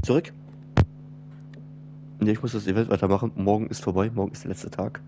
Zurück. Nee, ich muss das Event weitermachen. Morgen ist vorbei. Morgen ist der letzte Tag.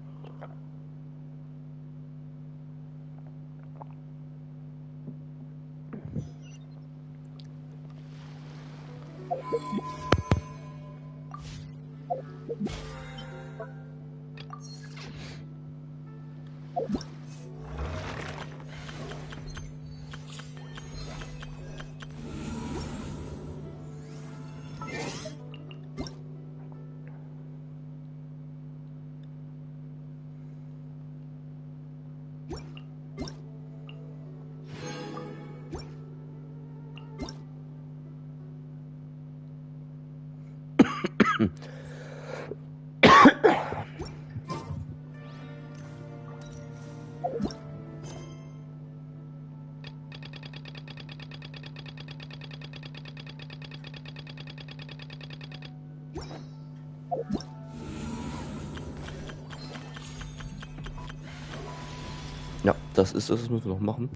Ja, das ist es, das müssen wir noch machen.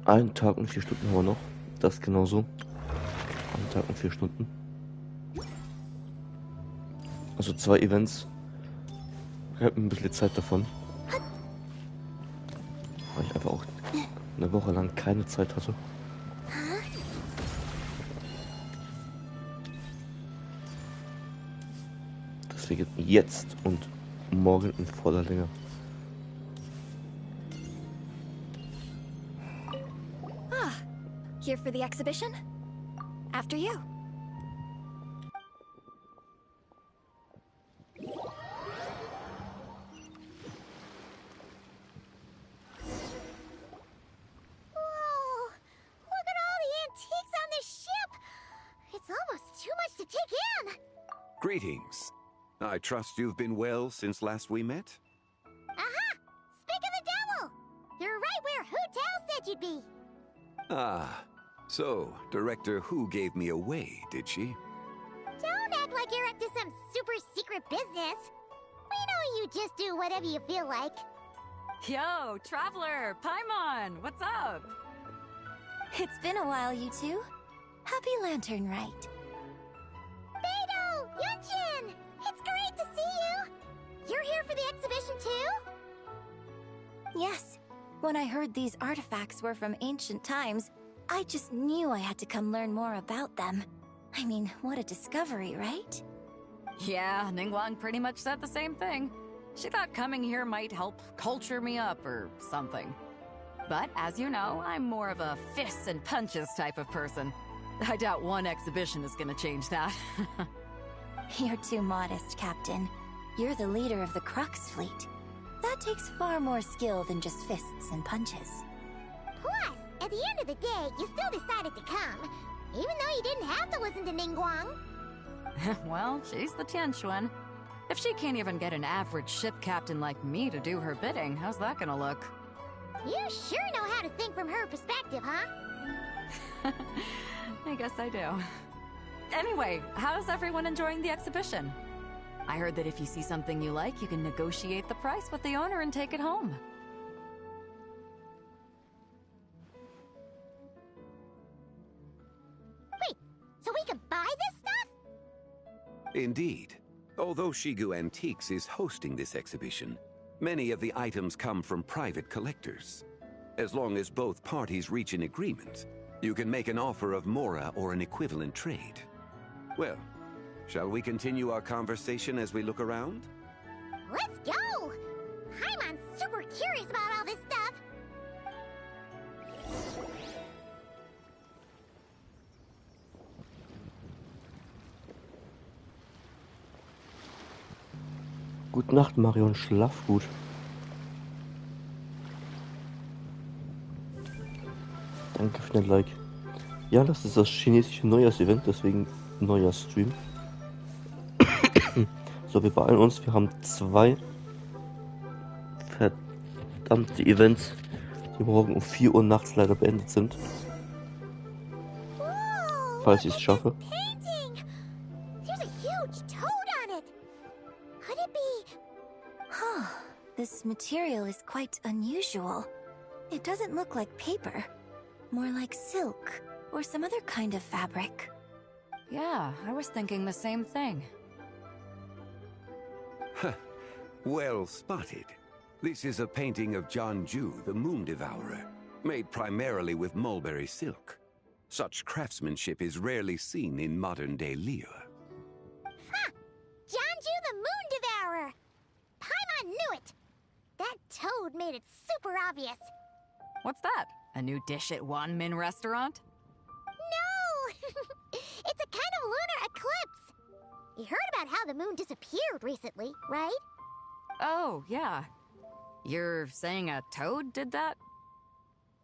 Einen Tag und 4 Stunden haben wir noch. Das genauso. Einen Tag und 4 Stunden. Also 2 Events. Ich habe ein bisschen Zeit davon. Weil ich einfach auch eine Woche lang keine Zeit hatte. Deswegen jetzt und morgen in voller Länge. Here for the exhibition? After you. Whoa! Look at all the antiques on this ship! It's almost too much to take in! Greetings. I trust you've been well since last we met? Aha! Speak of the devil! You're right where Hu Tao said you'd be! Ah, so Director Hu gave me away, did she? Don't act like you're up to some super secret business! We know you just do whatever you feel like. Yo, Traveler, Paimon, what's up? It's been a while, you two. Happy Lantern Rite. Beidou! Yunchin! It's great to see you! You're here for the exhibition too? Yes. When I heard these artifacts were from ancient times, I just knew I had to come learn more about them. I mean, what a discovery, right? Yeah, Ningguang pretty much said the same thing. She thought coming here might help culture me up or something. But as you know, I'm more of a fists and punches type of person. I doubt one exhibition is gonna change that. You're too modest, Captain. You're the leader of the Crux fleet. That takes far more skill than just fists and punches. Plus, at the end of the day, you still decided to come, even though you didn't have to listen to Ningguang. Well, she's the Tianquan. If she can't even get an average ship captain like me to do her bidding, how's that gonna look? You sure know how to think from her perspective, huh? I guess I do. Anyway, how's everyone enjoying the exhibition? I heard that if you see something you like, you can negotiate the price with the owner and take it home. Wait, so we can buy this stuff? Indeed. Although Shigu Antiques is hosting this exhibition, many of the items come from private collectors. As long as both parties reach an agreement, you can make an offer of Mora or an equivalent trade. Well, shall we continue our conversation as we look around? Let's go! Paimon's super curious about all this stuff. Gute Nacht, Marion. Schlaf gut. Danke für den Like. Ja, das ist das chinesische Neujahrsevent, deswegen Neujahrsstream. So, wir beeilen uns. Wir haben 2 verdammte Events, die morgen um 4 Uhr nachts leider beendet sind. Whoa, Falls ich look es at schaffe. this painting! There's a huge toad on it! Could it be... Huh. This material is quite unusual. It doesn't look like paper. More like silk, or some other kind of fabric. Yeah, I was thinking the same thing. Well spotted. This is a painting of Janju, the Moon Devourer, made primarily with mulberry silk. Such craftsmanship is rarely seen in modern-day Liyue. Ha! Janju the Moon Devourer! Paimon knew it! That toad made it super obvious. What's that? A new dish at Wanmin restaurant? No! It's a kind of lunar eclipse. You heard about how the moon disappeared recently, right? Oh, yeah. You're saying a toad did that?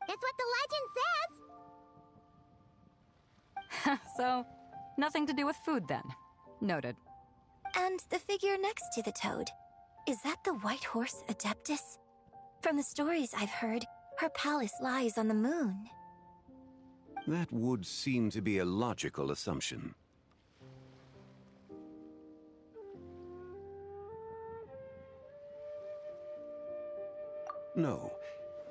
That's what the legend says. So, nothing to do with food then. Noted. And the figure next to the toad. Is that the white horse Adeptus? From the stories I've heard, her palace lies on the moon. That would seem to be a logical assumption. No.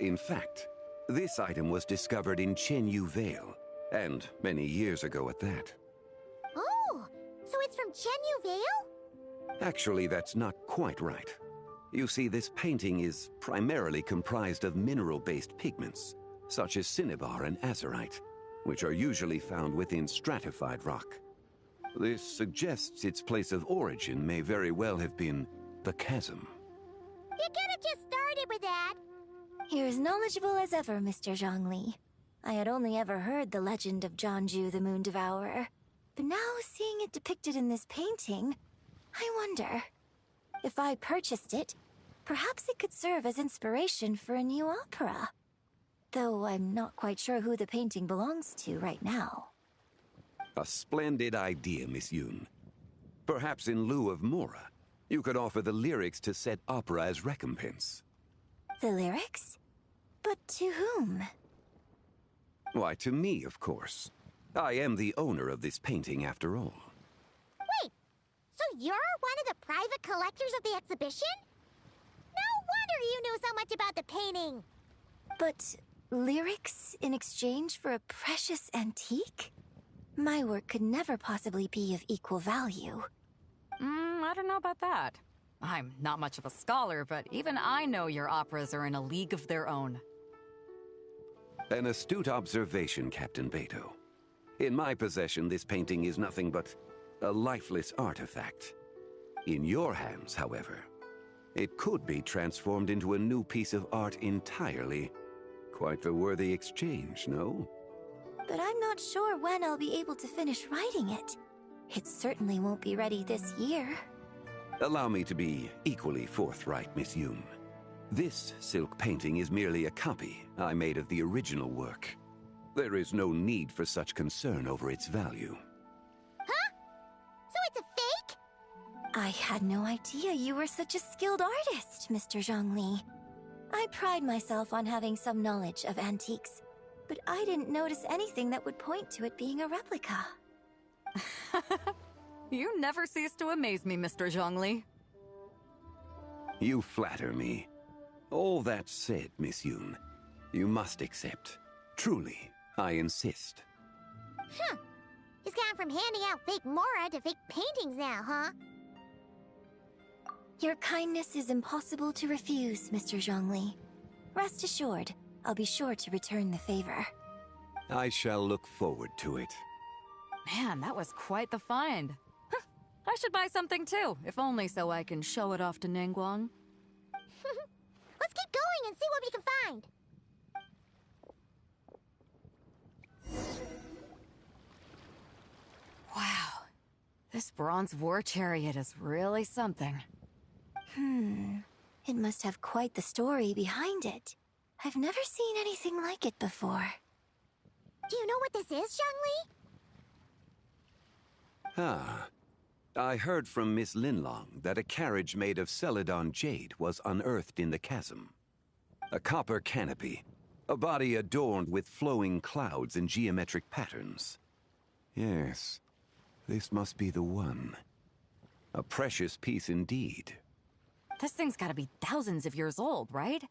In fact, this item was discovered in Chenyu Vale, and many years ago at that. Oh, so it's from Chenyu Vale? Actually, that's not quite right. You see, this painting is primarily comprised of mineral-based pigments, such as cinnabar and azurite, which are usually found within stratified rock. This suggests its place of origin may very well have been the chasm. You could have just started with that. You're as knowledgeable as ever, Mr. Zhongli. I had only ever heard the legend of Janju the Moon Devourer, but now seeing it depicted in this painting, I wonder, if I purchased it, perhaps it could serve as inspiration for a new opera. Though I'm not quite sure who the painting belongs to right now. A splendid idea, Miss Yoon. Perhaps in lieu of Mora, you could offer the lyrics to said opera as recompense. The lyrics? But to whom? Why, to me, of course. I am the owner of this painting, after all. Wait, so you're one of the private collectors of the exhibition? No wonder you knew so much about the painting. But lyrics in exchange for a precious antique? My work could never possibly be of equal value. I don't know about that. I'm not much of a scholar, but even I know your operas are in a league of their own. An astute observation, Captain Beto. In my possession, this painting is nothing but a lifeless artifact. In your hands, however, it could be transformed into a new piece of art entirely. Quite the worthy exchange, no? But I'm not sure when I'll be able to finish writing it. It certainly won't be ready this year. Allow me to be equally forthright, Miss Yoon. This silk painting is merely a copy I made of the original work. There is no need for such concern over its value. Huh? So it's a fake? I had no idea you were such a skilled artist, Mr. Zhongli. I pride myself on having some knowledge of antiques, but I didn't notice anything that would point to it being a replica. You never cease to amaze me, Mr. Zhongli. You flatter me. All that said, Miss Yoon, you must accept. Truly, I insist. Huh. He's gone from handing out fake Mora to fake paintings now, huh? Your kindness is impossible to refuse, Mr. Zhongli. Rest assured, I'll be sure to return the favor. I shall look forward to it. Man, that was quite the find. I should buy something too, if only so I can show it off to Ningguang. Let's keep going and see what we can find. Wow, this bronze war chariot is really something. It must have quite the story behind it. I've never seen anything like it before. Do you know what this is, Zhongli? Ah. I heard from Miss Linlong that a carriage made of Celadon jade was unearthed in the chasm. A copper canopy, a body adorned with flowing clouds and geometric patterns. Yes, this must be the one. A precious piece indeed. This thing's gotta be thousands of years old, right?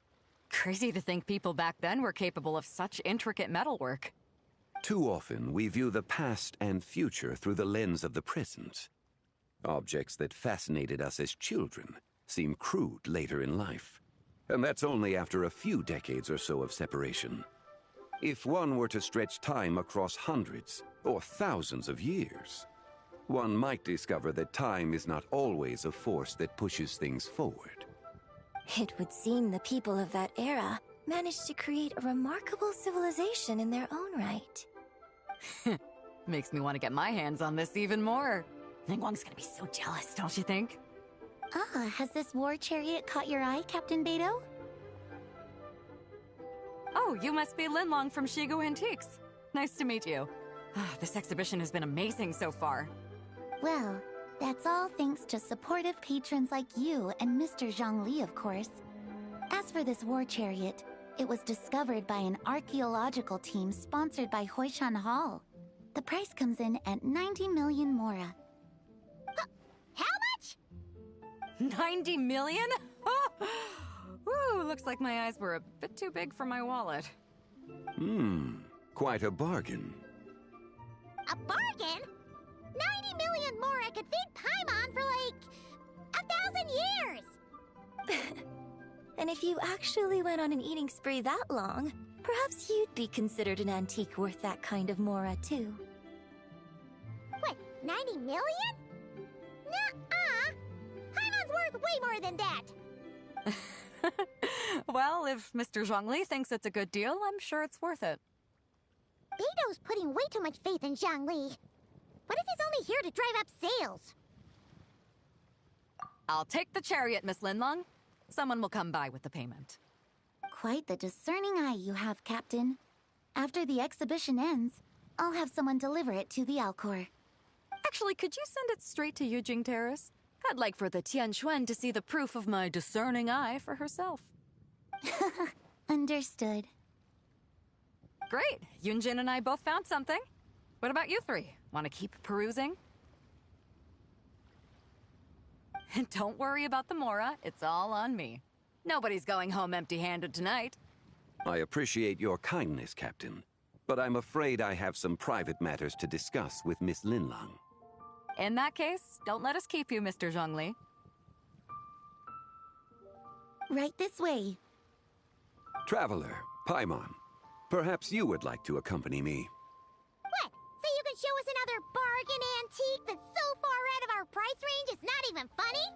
Crazy to think people back then were capable of such intricate metalwork. Too often, we view the past and future through the lens of the present. Objects that fascinated us as children seem crude later in life. And that's only after a few decades or so of separation. If one were to stretch time across hundreds or thousands of years, one might discover that time is not always a force that pushes things forward. It would seem the people of that era managed to create a remarkable civilization in their own right. Makes me want to get my hands on this even more. Ningguang's gonna be so jealous, don't you think? Ah, has this war chariot caught your eye, Captain Beidou? Oh, you must be Linlong from Shigu Antiques. Nice to meet you. This exhibition has been amazing so far. Well, that's all thanks to supportive patrons like you and Mr. Zhongli, of course. As for this war chariot, it was discovered by an archaeological team sponsored by Hoishan Hall. The price comes in at 90 million mora. How much? 90 million? Woo, looks like my eyes were a bit too big for my wallet. Quite a bargain. A bargain? 90 million mora could feed Paimon for like 1,000 years! And if you actually went on an eating spree that long, perhaps you'd be considered an antique worth that kind of mora, too. What, 90 million? Nuh-uh! Paimon's worth way more than that! Well, if Mr. Zhongli thinks it's a good deal, I'm sure it's worth it. Beidou's putting way too much faith in Zhongli. What if he's only here to drive up sales? I'll take the chariot, Miss Linlong. Someone will come by with the payment. Quite the discerning eye you have, Captain. After the exhibition ends, I'll have someone deliver it to the Alcor. Actually, could you send it straight to Yujing Terrace? I'd like for the Tianquan to see the proof of my discerning eye for herself. Understood. Great. Yunjin and I both found something. What about you three? Want to keep perusing? And don't worry about the mora. It's all on me. Nobody's going home empty-handed tonight. I appreciate your kindness, Captain, but I'm afraid I have some private matters to discuss with Miss Linlong. In that case, don't let us keep you, Mr. Zhongli. Right this way. Traveler, Paimon, perhaps you would like to accompany me. What? So you can show us another bargain antique that's so far out of our price range it's not even funny?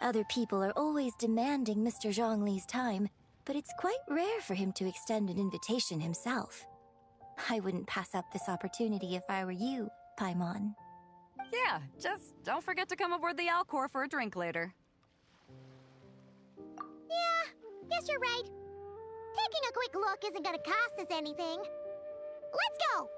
Other people are always demanding Mr. Zhongli's time, but it's quite rare for him to extend an invitation himself. I wouldn't pass up this opportunity if I were you, Paimon. Yeah, just don't forget to come aboard the Alcor for a drink later. Yeah, guess you're right. Taking a quick look isn't gonna cost us anything. Let's go!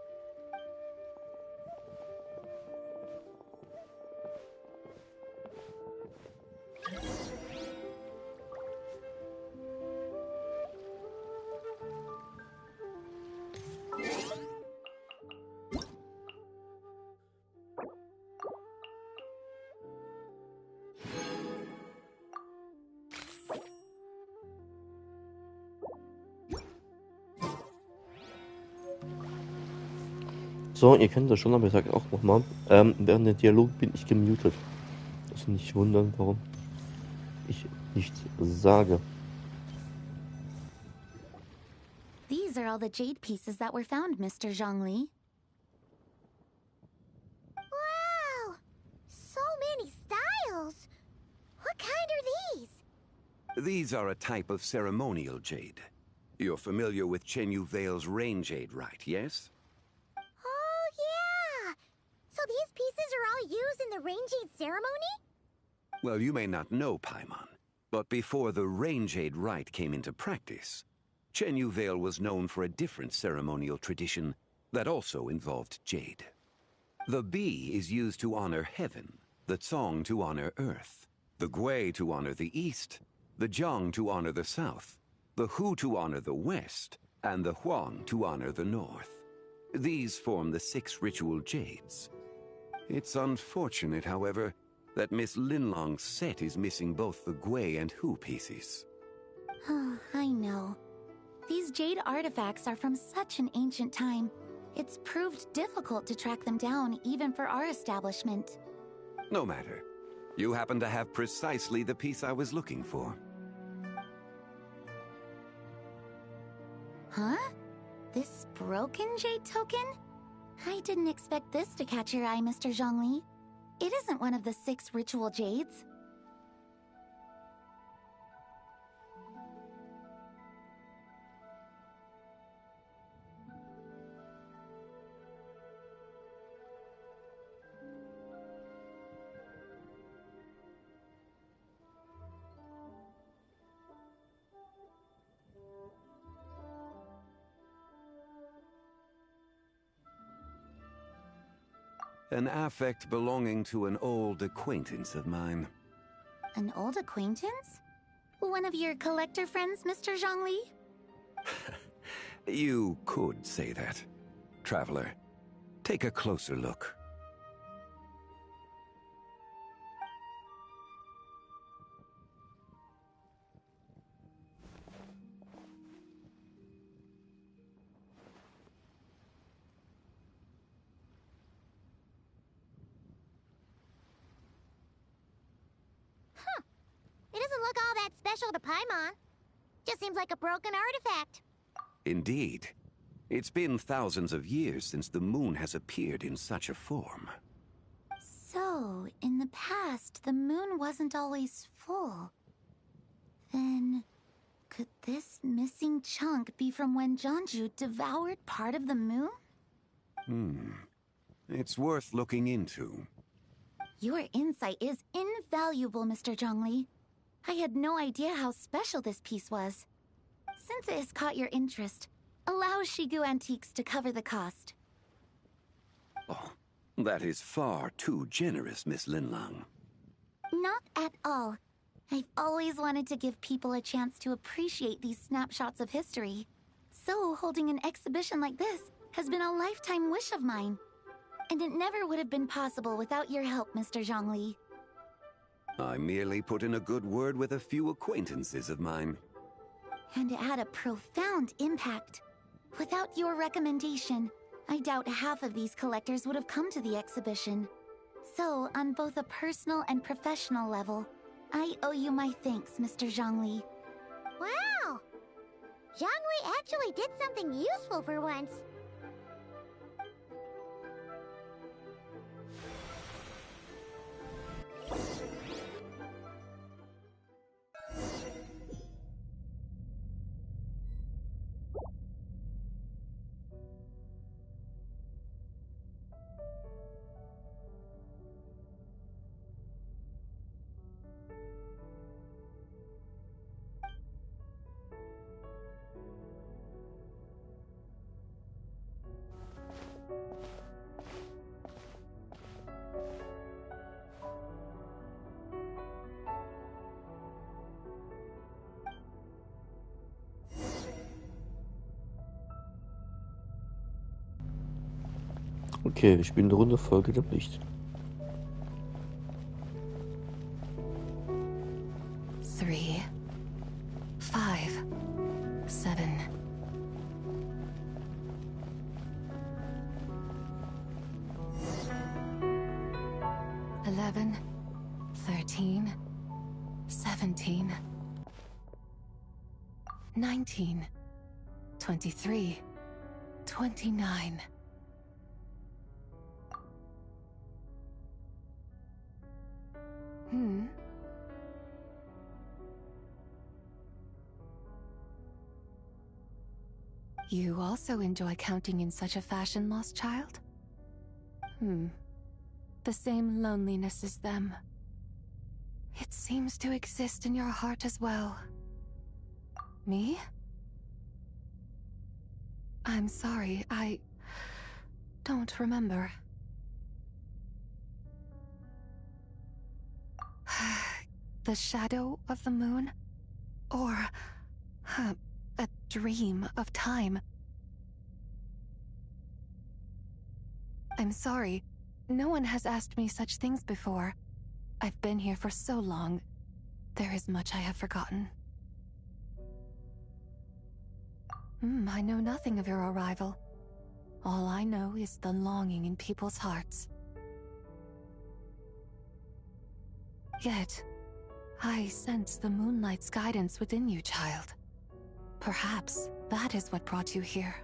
So, ihr kennt das schon, aber ich sage auch nochmal, während der Dialog bin ich gemutet. Also nicht wundern, warum ich nichts sage. These are all the jade pieces that were found, Mr. Zhongli. Wow! So many styles! What kind are these? These are a type of ceremonial jade. You're familiar with Chenyu Vale's rain jade, right, yes? Oh, yeah! So these pieces are all used in the rain jade ceremony? Well, you may not know, Paimon, but before the rain jade rite came into practice, Chenyu Vale was known for a different ceremonial tradition that also involved jade. The bee is used to honor heaven, the Tsong to honor earth, the Gui to honor the east, the Jiang to honor the south, the Hu to honor the west, and the Huang to honor the north. These form the 6 ritual jades. It's unfortunate, however, that Miss Linlong's set is missing both the Gui and Hu pieces. I know. These jade artifacts are from such an ancient time. It's proved difficult to track them down, even for our establishment. No matter. You happen to have precisely the piece I was looking for. Huh? This broken jade token? I didn't expect this to catch your eye, Mr. Zhongli. It isn't one of the 6 ritual jades. An affect belonging to an old acquaintance of mine. An old acquaintance? One of your collector friends, Mr. Zhongli? You could say that. Traveler, take a closer look. It doesn't look all that special to Paimon. Just seems like a broken artifact. Indeed. It's been thousands of years since the moon has appeared in such a form. So, in the past, the moon wasn't always full. Then, could this missing chunk be from when Jeonju devoured part of the moon? It's worth looking into. Your insight is invaluable, Mr. Zhongli. I had no idea how special this piece was. Since it has caught your interest, allow Shigu Antiques to cover the cost. Oh, that is far too generous, Miss Linlang. Not at all. I've always wanted to give people a chance to appreciate these snapshots of history. So holding an exhibition like this has been a lifetime wish of mine. And it never would have been possible without your help, Mr. Zhongli. I merely put in a good word with a few acquaintances of mine. And it had a profound impact. Without your recommendation, I doubt half of these collectors would have come to the exhibition. So, on both a personal and professional level, I owe you my thanks, Mr. Zhongli. Wow! Zhongli actually did something useful for once. Okay, wir spielen eine Runde Folge dem Licht. 3, 5, 7. $11, 13, 17, 19, 23, 29. You also enjoy counting in such a fashion, lost child? The same loneliness as them. It seems to exist in your heart as well. Me? I'm sorry, I don't remember. The shadow of the moon? Or a dream of time? I'm sorry. No one has asked me such things before. I've been here for so long. There is much I have forgotten. I know nothing of your arrival. All I know is the longing in people's hearts. Yet, I sense the moonlight's guidance within you, child. Perhaps that is what brought you here.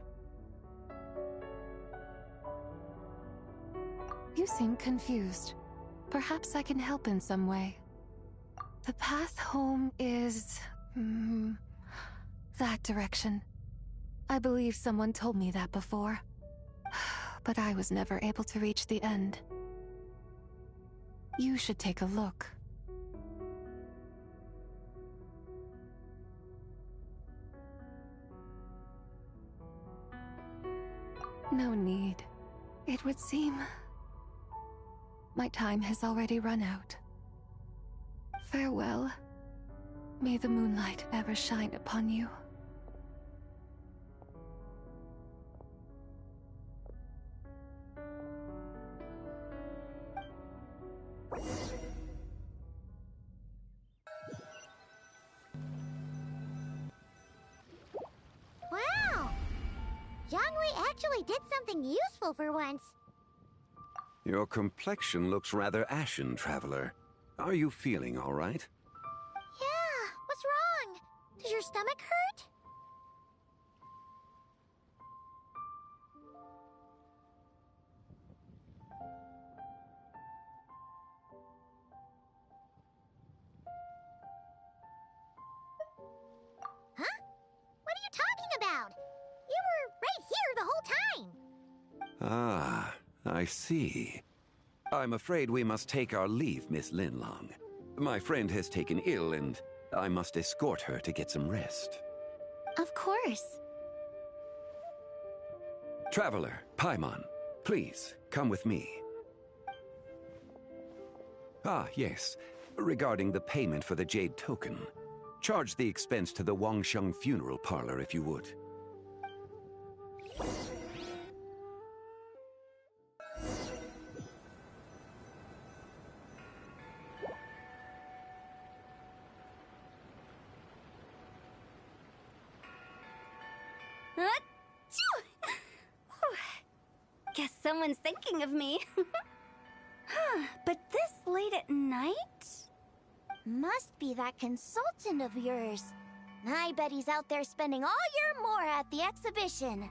You seem confused. Perhaps I can help in some way. The path home is... that direction. I believe someone told me that before. But I was never able to reach the end. You should take a look. No need. It would seem... my time has already run out. Farewell. May the moonlight ever shine upon you. Wow! Zhongli actually did something useful for once. Your complexion looks rather ashen, Traveler. Are you feeling all right? Yeah, what's wrong? Does your stomach hurt? Huh? What are you talking about? You were right here the whole time. Ah, I see. I'm afraid we must take our leave, Miss Linlong. My friend has taken ill, and I must escort her to get some rest. Of course. Traveler, Paimon, please, come with me. Ah, yes. Regarding the payment for the Jade Token. Charge the expense to the Wangsheng Funeral Parlor if you would. Guess someone's thinking of me. But this late at night? Must be that consultant of yours. I bet he's out there spending all year more at the exhibition.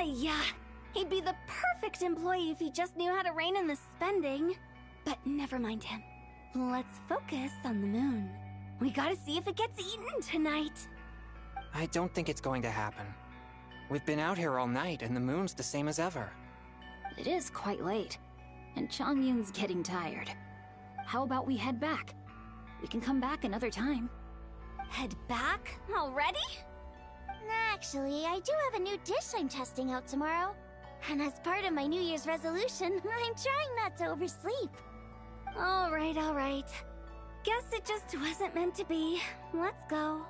Yeah, he'd be the perfect employee if he just knew how to rein in the spending. But never mind him. Let's focus on the moon. We gotta see if it gets eaten tonight. I don't think it's going to happen. We've been out here all night, and the moon's the same as ever. It is quite late, and Chongyun's getting tired. How about we head back? We can come back another time. Head back? Already? Actually, I do have a new dish I'm testing out tomorrow. And as part of my New Year's resolution, I'm trying not to oversleep. Alright, alright. Guess it just wasn't meant to be. Let's go.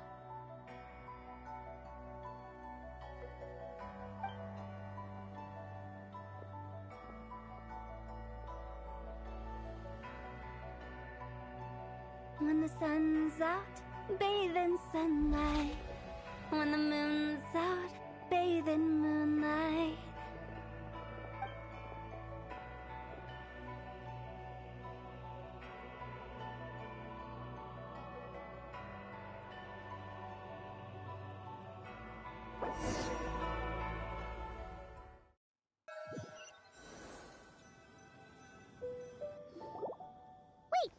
When the sun's out, bathe in sunlight. When the moon's out, bathe in moonlight. Wait,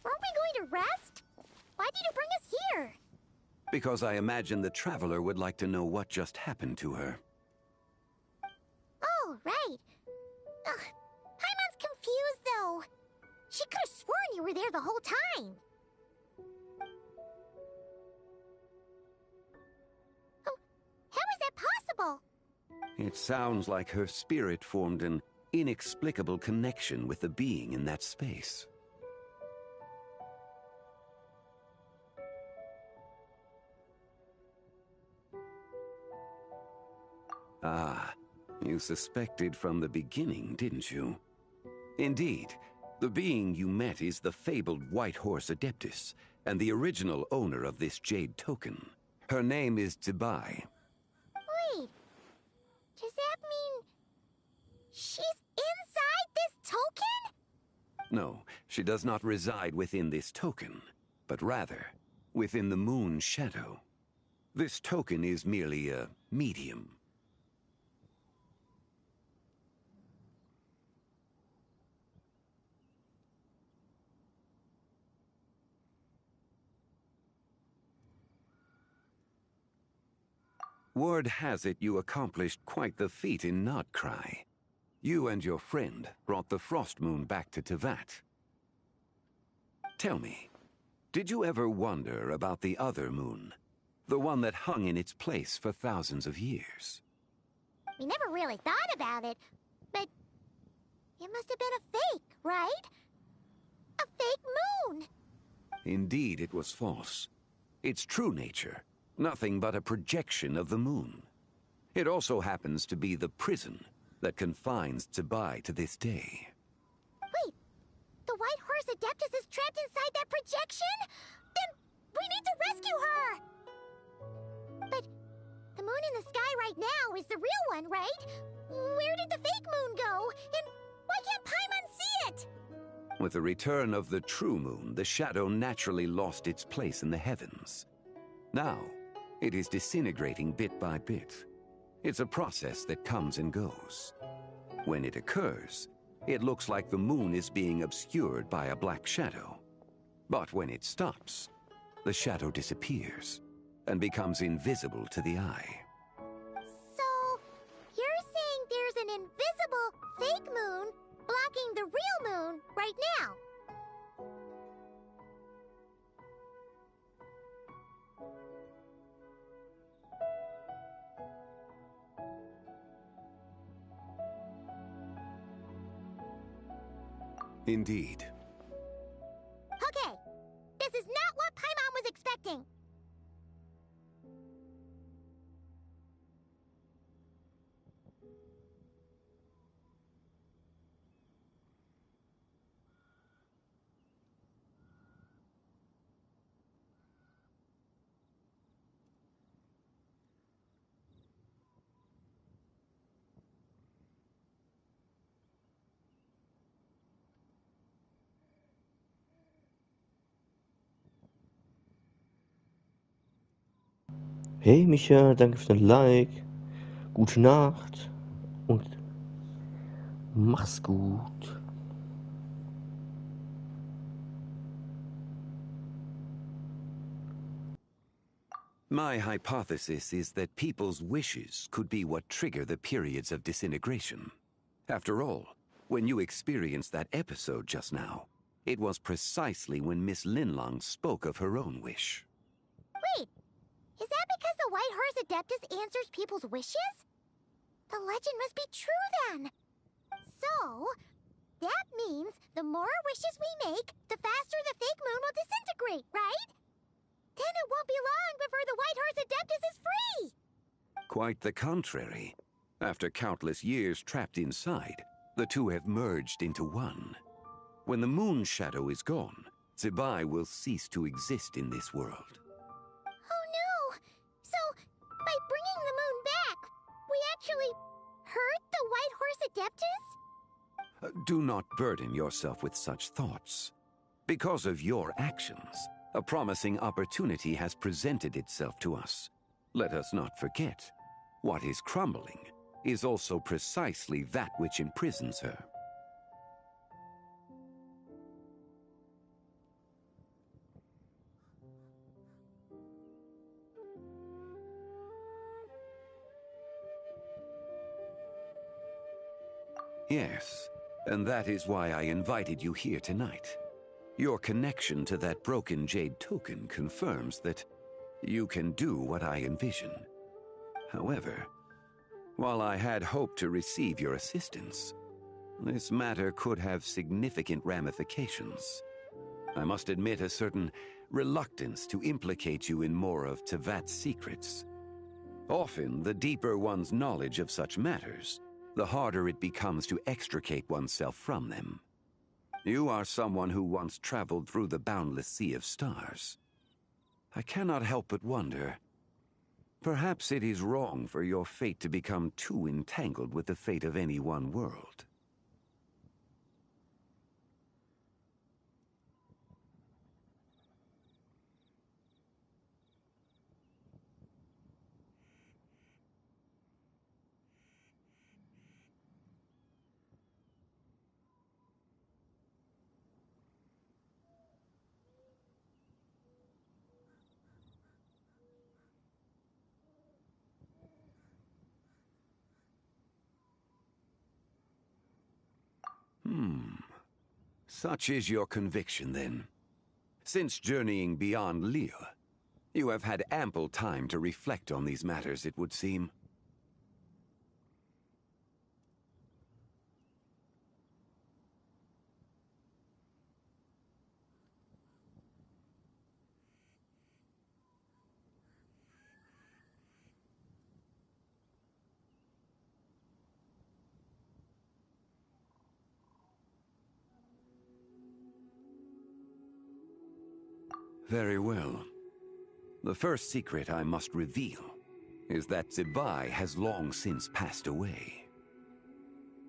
weren't we going to rest? Why did you bring us here? Because I imagine the Traveler would like to know what just happened to her. Oh, right. Ugh, Paimon's confused, though. She could have sworn you were there the whole time. Oh, how is that possible? It sounds like her spirit formed an inexplicable connection with the being in that space. Ah, you suspected from the beginning, didn't you? Indeed, the being you met is the fabled White Horse Adeptus, and the original owner of this Jade Token. Her name is Zibai. token? No, she does not reside within this token, but rather within the moon's shadow. This token is merely a medium. Word has it you accomplished quite the feat in Notcry. You and your friend brought the Frost Moon back to Teyvat. Tell me, did you ever wonder about the other moon? The one that hung in its place for thousands of years? We never really thought about it, but it must have been a fake, right? A fake moon! Indeed, it was false. Its true nature, nothing but a projection of the moon. It also happens to be the prison that confines Tsebai to this day. Wait, the White Horse Adeptus is trapped inside that projection? Then we need to rescue her! But the moon in the sky right now is the real one, right? Where did the fake moon go? And why can't Paimon see it? With the return of the true moon, the shadow naturally lost its place in the heavens. Now, it is disintegrating bit by bit. It's a process that comes and goes. When it occurs, it looks like the moon is being obscured by a black shadow. But when it stops, the shadow disappears and becomes invisible to the eye. So, you're saying there's an invisible fake moon blocking the real moon right now? Indeed. Okay, this is not what Paimon was expecting. Hey Micha, danke für dein Like. Gute Nacht und mach's gut. My hypothesis is that people's wishes could be what trigger the periods of disintegration. After all, when you experienced that episode just now, it was precisely when Miss Linlong spoke of her own wish. Wait, is that because the White Horse Adeptus answers people's wishes? The legend must be true then. So, that means the more wishes we make, the faster the fake moon will disintegrate, right? Then it won't be long before the White Horse Adeptus is free! Quite the contrary. After countless years trapped inside, the two have merged into one. When the moon shadow is gone, Tsebai will cease to exist in this world. Oh no! So, by bringing the moon back, we actually hurt the White Horse Adeptus? Do not burden yourself with such thoughts. Because of your actions, a promising opportunity has presented itself to us. Let us not forget, what is crumbling is also precisely that which imprisons her. Yes, and that is why I invited you here tonight. Your connection to that broken jade token confirms that you can do what I envision. However, while I had hoped to receive your assistance, this matter could have significant ramifications. I must admit a certain reluctance to implicate you in more of Teyvat's secrets. Often, the deeper one's knowledge of such matters, the harder it becomes to extricate oneself from them. You are someone who once traveled through the boundless sea of stars. I cannot help but wonder, perhaps it is wrong for your fate to become too entangled with the fate of any one world. Such is your conviction, then. Since journeying beyond Lille, you have had ample time to reflect on these matters, it would seem. Very well. The first secret I must reveal is that Zibai has long since passed away.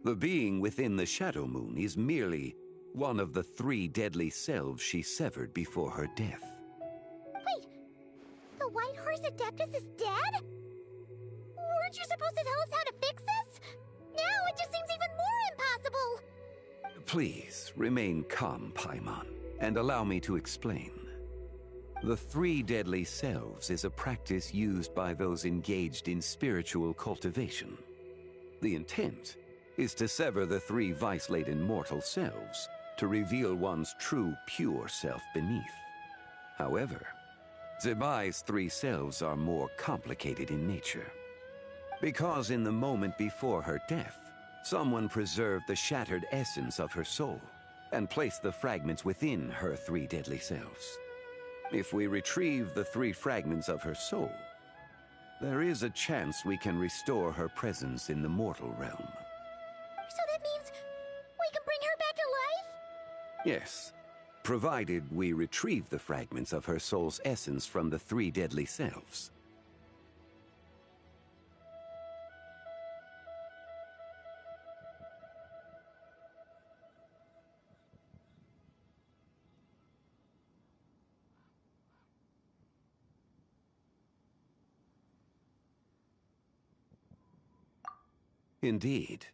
The being within the Shadow Moon is merely one of the 3 deadly selves she severed before her death. Wait, the White Horse Adeptus is dead? Weren't you supposed to tell us how to fix this? Now it just seems even more impossible! Please, remain calm, Paimon, and allow me to explain. The 3 deadly selves is a practice used by those engaged in spiritual cultivation. The intent is to sever the 3 vice-laden mortal selves to reveal one's true, pure self beneath. However, Zibai's 3 selves are more complicated in nature. Because in the moment before her death, someone preserved the shattered essence of her soul and placed the fragments within her 3 deadly selves. If we retrieve the 3 fragments of her soul, there is a chance we can restore her presence in the mortal realm. So that means we can bring her back to life? Yes, provided we retrieve the fragments of her soul's essence from the 3 deadly selves. Indeed.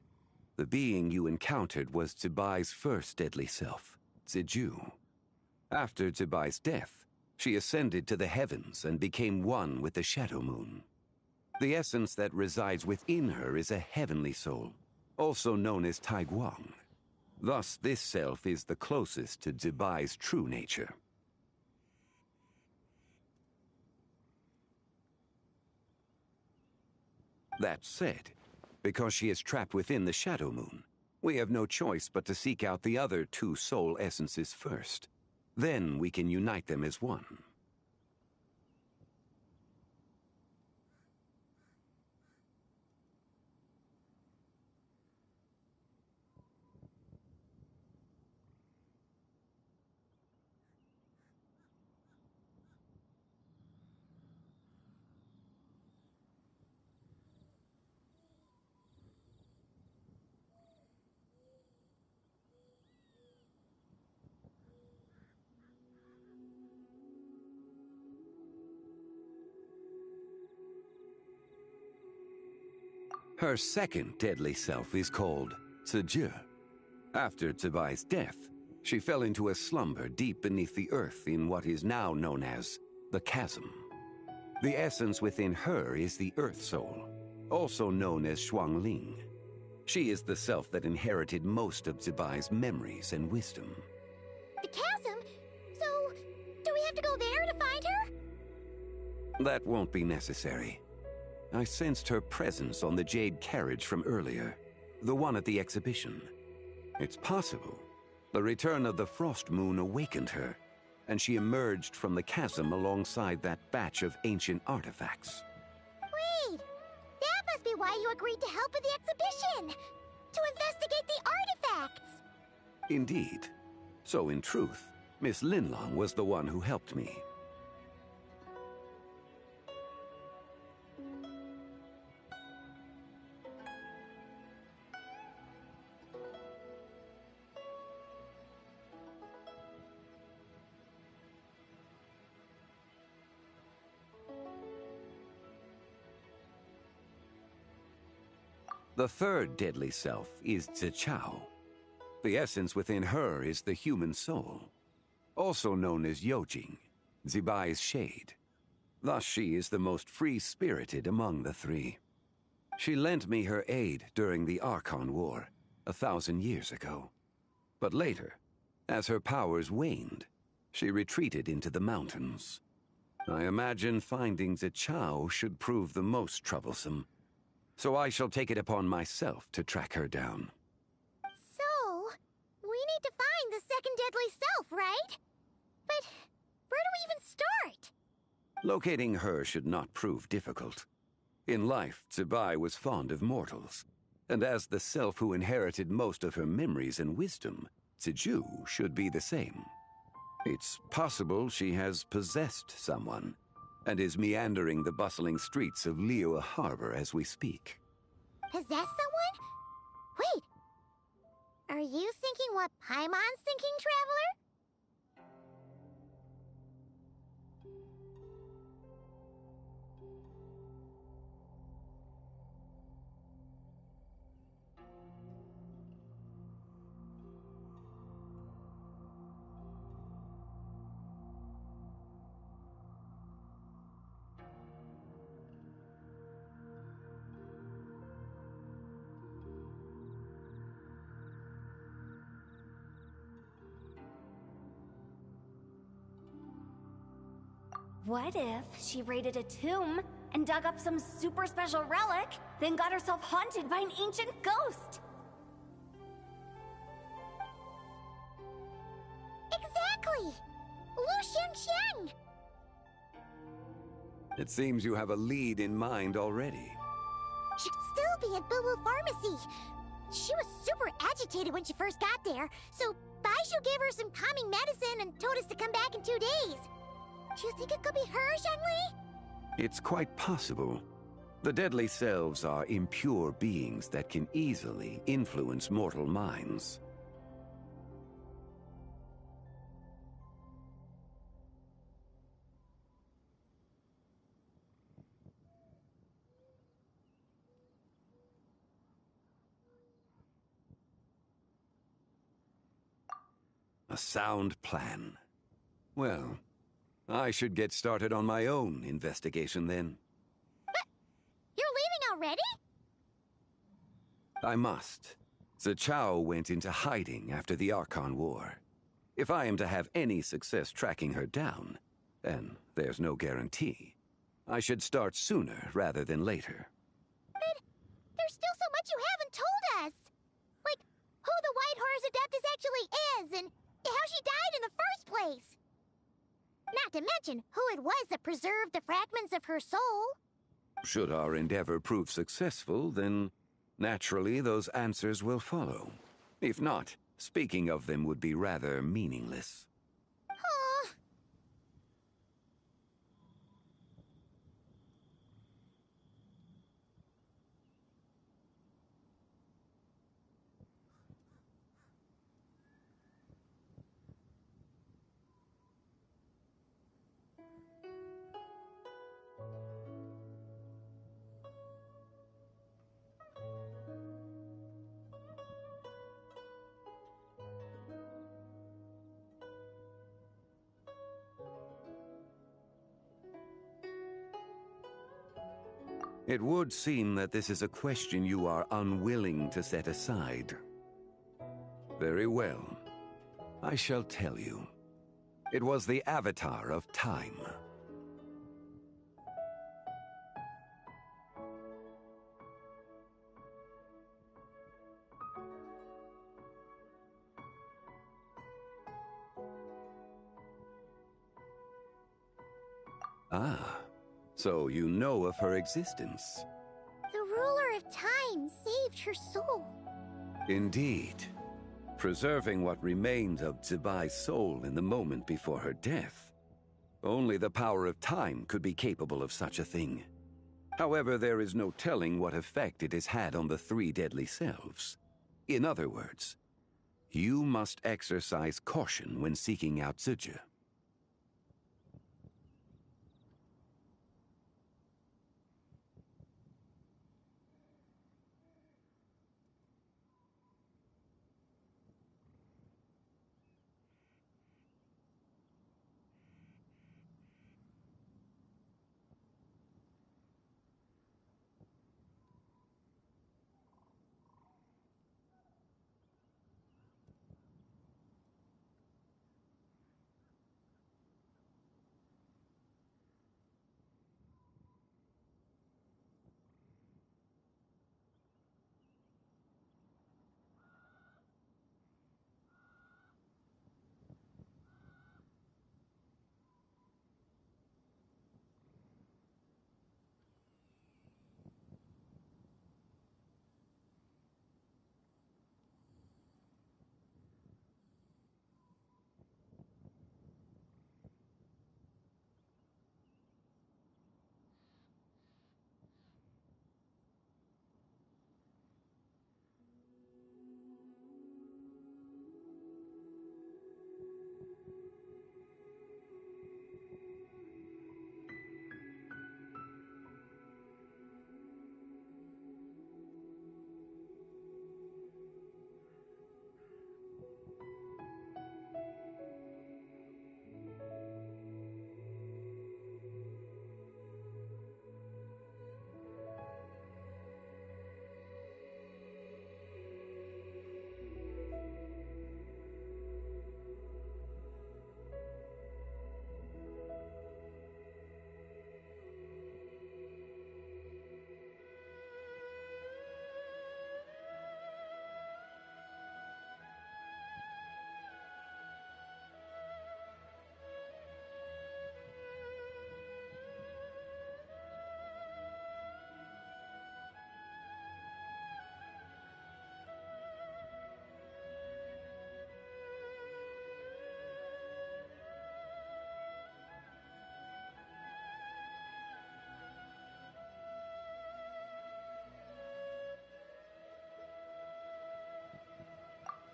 The being you encountered was Zibai's first deadly self, Ziju. After Zibai's death, she ascended to the heavens and became one with the Shadow Moon. The essence that resides within her is a heavenly soul, also known as Taiguang. Thus, this self is the closest to Zibai's true nature. That said, because she is trapped within the Shadow Moon, we have no choice but to seek out the other 2 soul essences first. Then we can unite them as one. Her second deadly self is called Ziju. After Zibai's death, she fell into a slumber deep beneath the earth in what is now known as the Chasm. The essence within her is the Earth Soul, also known as Shuangling. She is the self that inherited most of Zibai's memories and wisdom. The chasm? So, do we have to go there to find her? That won't be necessary. I sensed her presence on the jade carriage from earlier, the one at the exhibition. It's possible the return of the Frost Moon awakened her, and she emerged from the chasm alongside that batch of ancient artifacts. Wait! That must be why you agreed to help with the exhibition! To investigate the artifacts! Indeed. So in truth, Miss Linlong was the one who helped me. The third deadly self is Zichao. The essence within her is the human soul, also known as Yojing, Zibai's shade. Thus she is the most free-spirited among the 3. She lent me her aid during the Archon War, 1,000 years ago. But later, as her powers waned, she retreated into the mountains. I imagine finding Zichao should prove the most troublesome, so I shall take it upon myself to track her down. So, we need to find the second deadly self, right? But where do we even start? Locating her should not prove difficult. In life, Zibai was fond of mortals, and as the self who inherited most of her memories and wisdom, Ziju should be the same. It's possible she has possessed someone, and is meandering the bustling streets of Liyue Harbor as we speak. Possess someone? Wait! Are you thinking what Paimon's thinking, Traveler? What if she raided a tomb and dug up some super special relic, then got herself haunted by an ancient ghost? Exactly! Lu Xiangxiang! It seems you have a lead in mind already. She'd still be at Boo Boo Pharmacy. She was super agitated when she first got there, so Baishu gave her some calming medicine and told us to come back in 2 days. Do you think it could be her, Zhengli? It's quite possible. The deadly selves are impure beings that can easily influence mortal minds. A sound plan. Well, I should get started on my own investigation then. But you're leaving already? I must. Zichao went into hiding after the Archon War. If I am to have any success tracking her down, and there's no guarantee, I should start sooner rather than later. But there's still so much you haven't told us. Like, who the White Horse Adeptus actually is, and how she died in the first place. Not to mention who it was that preserved the fragments of her soul. Should our endeavor prove successful, then naturally those answers will follow. If not, speaking of them would be rather meaningless. Huh. It would seem that this is a question you are unwilling to set aside. Very well. I shall tell you. It was the Avatar of Time. Ah, so you know of her existence. The ruler of time saved her soul. Indeed. Preserving what remained of Zibai's soul in the moment before her death. Only the power of time could be capable of such a thing. However, there is no telling what effect it has had on the three deadly selves. In other words, you must exercise caution when seeking out Ziju.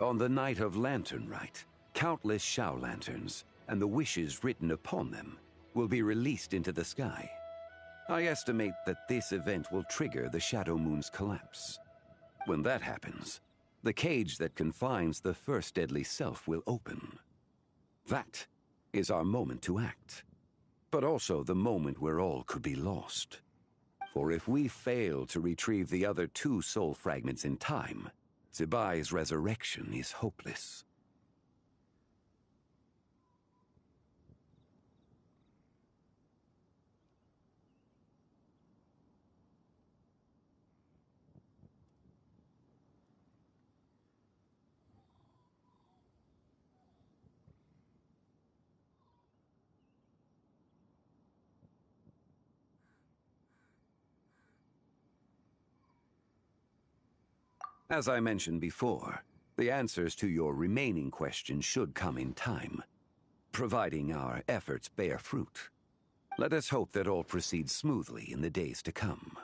On the night of Lantern Rite, countless Shao lanterns, and the wishes written upon them, will be released into the sky. I estimate that this event will trigger the Shadow Moon's collapse. When that happens, the cage that confines the first deadly self will open. That is our moment to act, but also the moment where all could be lost. For if we fail to retrieve the other 2 soul fragments in time, Zibai's resurrection is hopeless. As I mentioned before, the answers to your remaining questions should come in time, providing our efforts bear fruit. Let us hope that all proceeds smoothly in the days to come.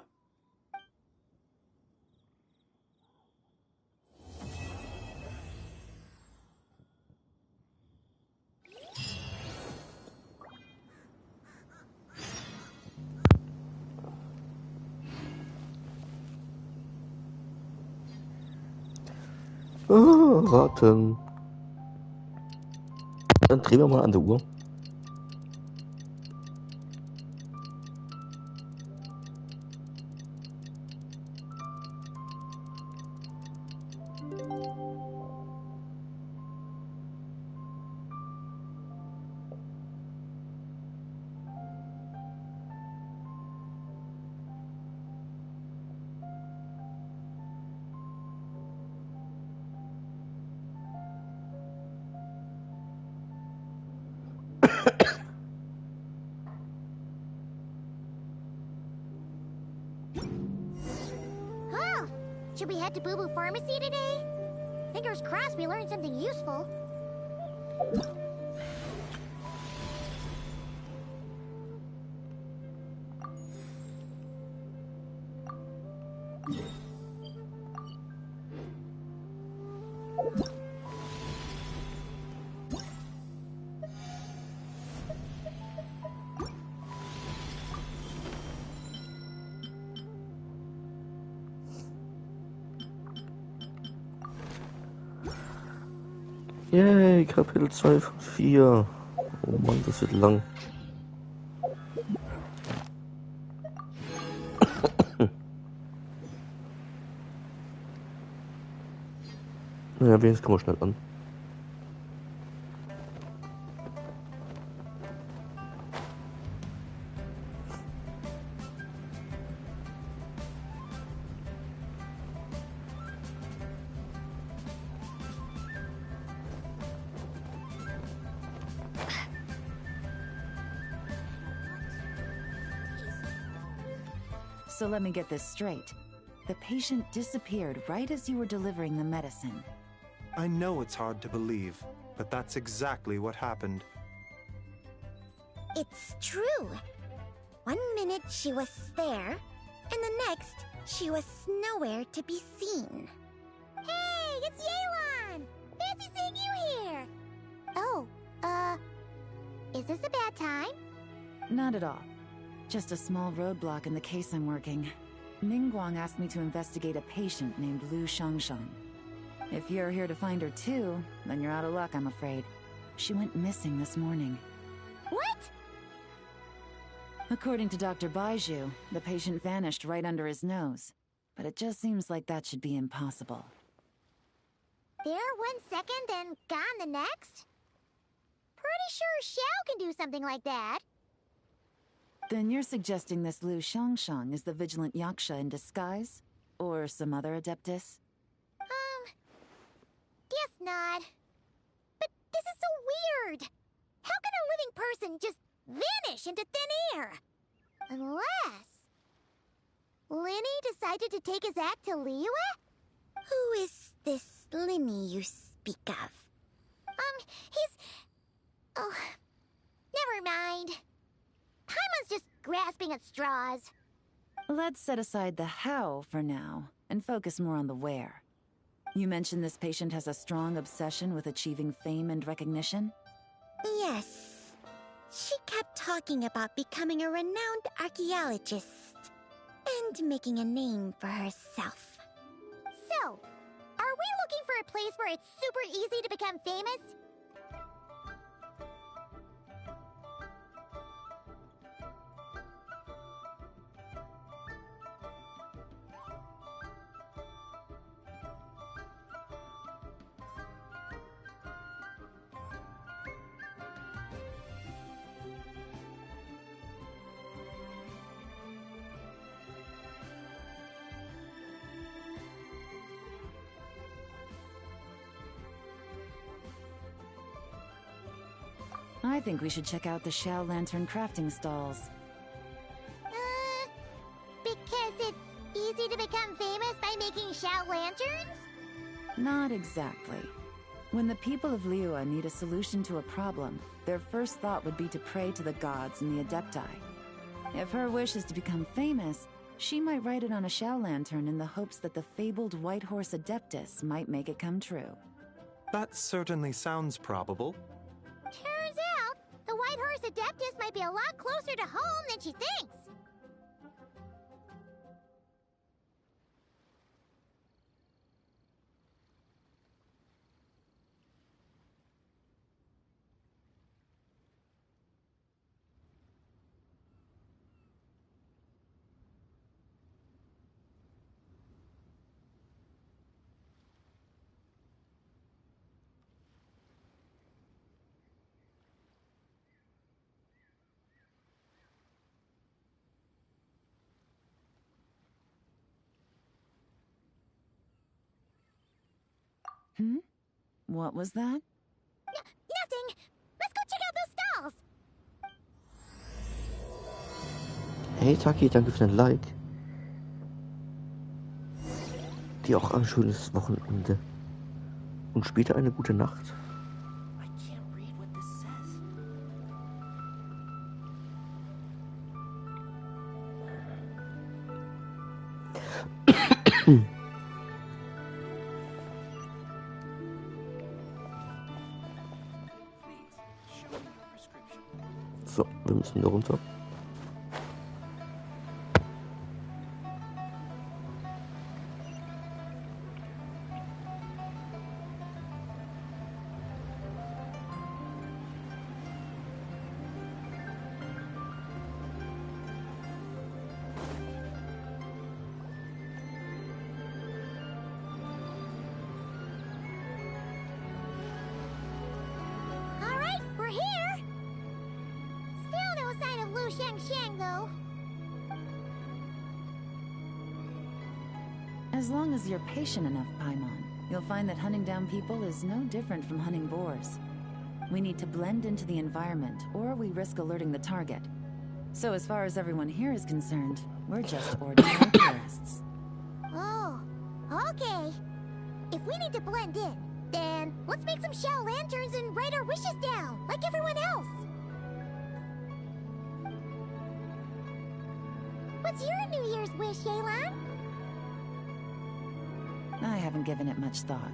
Warten. Dann drehen wir mal an der Uhr. Well, should we head to Boo Boo Pharmacy today? Fingers crossed we learned something useful. Yay, Kapitel 2 von 4. Oh Mann, das wird lang. Naja, wenigstens kommen wir schnell an. So let me get this straight. The patient disappeared right as you were delivering the medicine. I know it's hard to believe, but that's exactly what happened. It's true. 1 minute she was there, and the next she was nowhere to be seen. Hey, it's Yelan! Fancy seeing you here! Oh, is this a bad time? Not at all. Just a small roadblock in the case I'm working. Ningguang asked me to investigate a patient named Lu Shangshan. If you're here to find her too, then you're out of luck, I'm afraid. She went missing this morning. What? According to Dr. Baiju, the patient vanished right under his nose. But it just seems like that should be impossible. There 1 second and gone the next? Pretty sure Xiao can do something like that. Then you're suggesting this Lu Shangshan is the vigilant Yaksha in disguise? Or some other adeptus? Guess not. But this is so weird. How can a living person just vanish into thin air? Unless Linny decided to take his act to Liyue? Who is this Linny you speak of? He's... Oh, never mind. Paimon's just grasping at straws. Let's set aside the how for now, and focus more on the where. You mentioned this patient has a strong obsession with achieving fame and recognition? Yes. She kept talking about becoming a renowned archaeologist and making a name for herself. So, are we looking for a place where it's super easy to become famous? I think we should check out the Shao Lantern crafting stalls. Because it's easy to become famous by making Shao lanterns? Not exactly. When the people of Liyue need a solution to a problem, their first thought would be to pray to the gods and the Adepti. If her wish is to become famous, she might write it on a Shao lantern in the hopes that the fabled White Horse Adeptus might make it come true. That certainly sounds probable. Turns out, the White Horse Adeptus might be a lot closer to home than she thinks. What was that? Nothing! Let's go check out those stalls! Hey Taki, danke für dein Like. Dir auch ein schönes Wochenende. Und später eine gute Nacht. I can't read what this says. So, wir müssen da runter. Alright, we're here! Still no sign of Lu Shang, though. As long as you're patient enough, Paimon, you'll find that hunting down people is no different from hunting boars. We need to blend into the environment, or we risk alerting the target. So as far as everyone here is concerned, we're just ordinary tourists. Oh, okay. If we need to blend in, then let's make some Shao lanterns and write our wishes down, like everyone else. What's your New Year's wish, Yelan? I haven't given it much thought.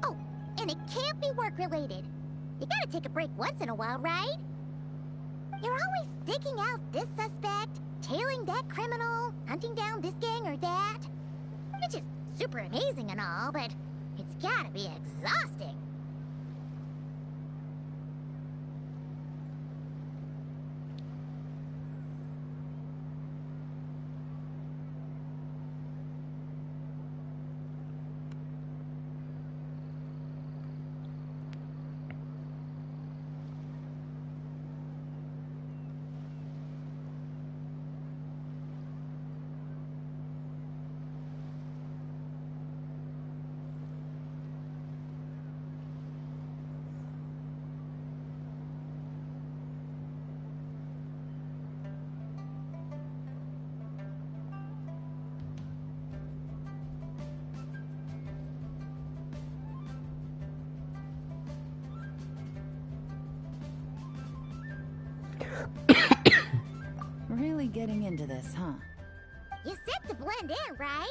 Oh, and it can't be work-related. You gotta take a break once in a while, right? You're always sticking out this suspect, tailing that criminal, hunting down this gang or that. Which is super amazing and all, but it's gotta be exhausting. getting into this, huh? You said to blend in, right?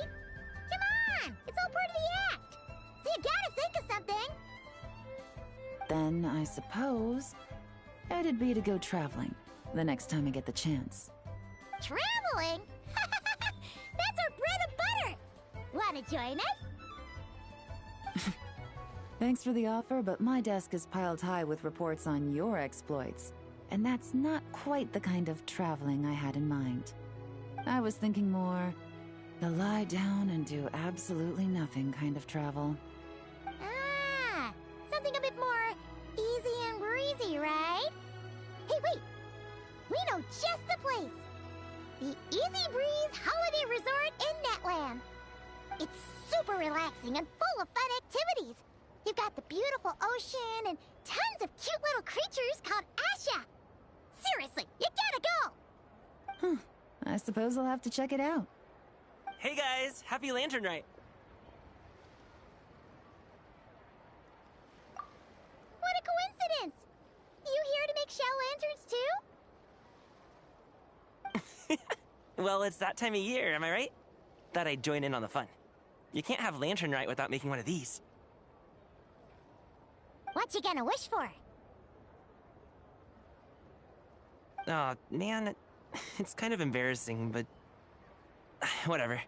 Come on! It's all part of the act! So you gotta think of something! Then I suppose it'd be to go traveling the next time I get the chance. Traveling? That's our bread and butter! Wanna join us? Thanks for the offer, but my desk is piled high with reports on your exploits. And that's not quite the kind of traveling I had in mind. I was thinking more the lie down and do absolutely nothing kind of travel. Ah, something a bit more easy and breezy, right? Hey, wait! We know just the place! The Easy Breeze Holiday Resort in Netland. It's super relaxing and full of fun activities. You've got the beautiful ocean and tons of cute little creatures called Asha. Seriously, you gotta go! I suppose I'll have to check it out. Hey guys, happy Lantern Night! What a coincidence! You here to make shell lanterns too? Well, it's that time of year, am I right? Thought I'd join in on the fun. You can't have Lantern Night without making one of these. What you gonna wish for? Aw, man, it's kind of embarrassing, but whatever.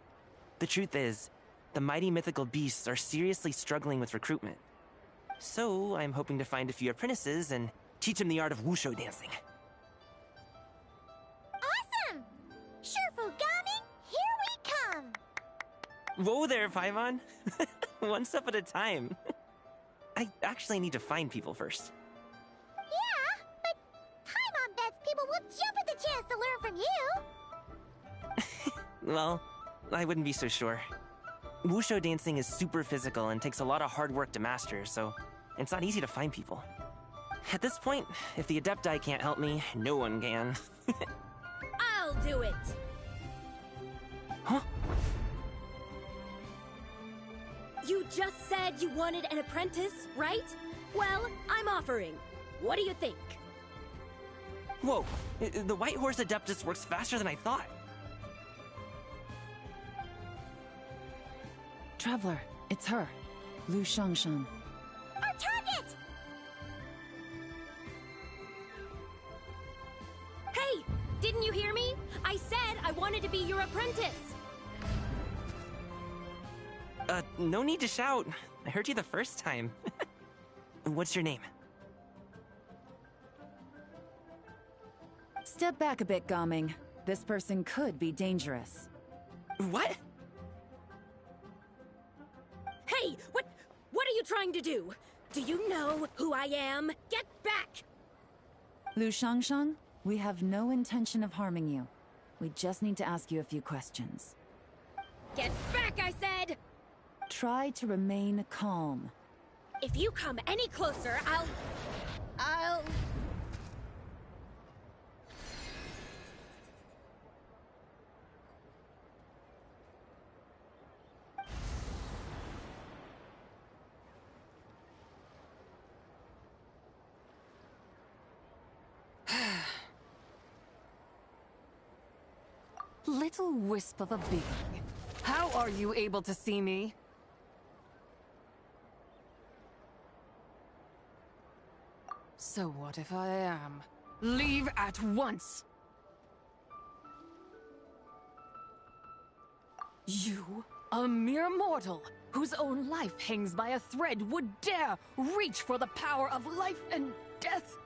The truth is, the mighty mythical beasts are seriously struggling with recruitment. So, I'm hoping to find a few apprentices and teach them the art of wushu dancing. Awesome! Shurfugami, here we come! Whoa there, Paimon! One step at a time. I actually need to find people first. Yeah, but Paimon bets people will jump at the chance to learn from you! Well, I wouldn't be so sure. Wushu dancing is super physical and takes a lot of hard work to master, so it's not easy to find people. At this point, if the Adepti can't help me, no one can. I'll do it! Huh? You just said you wanted an apprentice, right? Well, I'm offering. What do you think? Whoa, the White Horse Adeptus works faster than I thought. Traveler, it's her. Lu Shangshan. Our target! Hey! Didn't you hear me? I said I wanted to be your apprentice! No need to shout. I heard you the first time. What's your name? Step back a bit, Gaming. This person could be dangerous. What? Hey! What are you trying to do? Do you know who I am? Get back! Lu Shangshan, we have no intention of harming you. We just need to ask you a few questions. Get back, I said! Try to remain calm. If you come any closer, I'll... Little wisp of a being. How are you able to see me? So what if I am? Leave at once! You, a mere mortal, whose own life hangs by a thread, would dare reach for the power of life and death?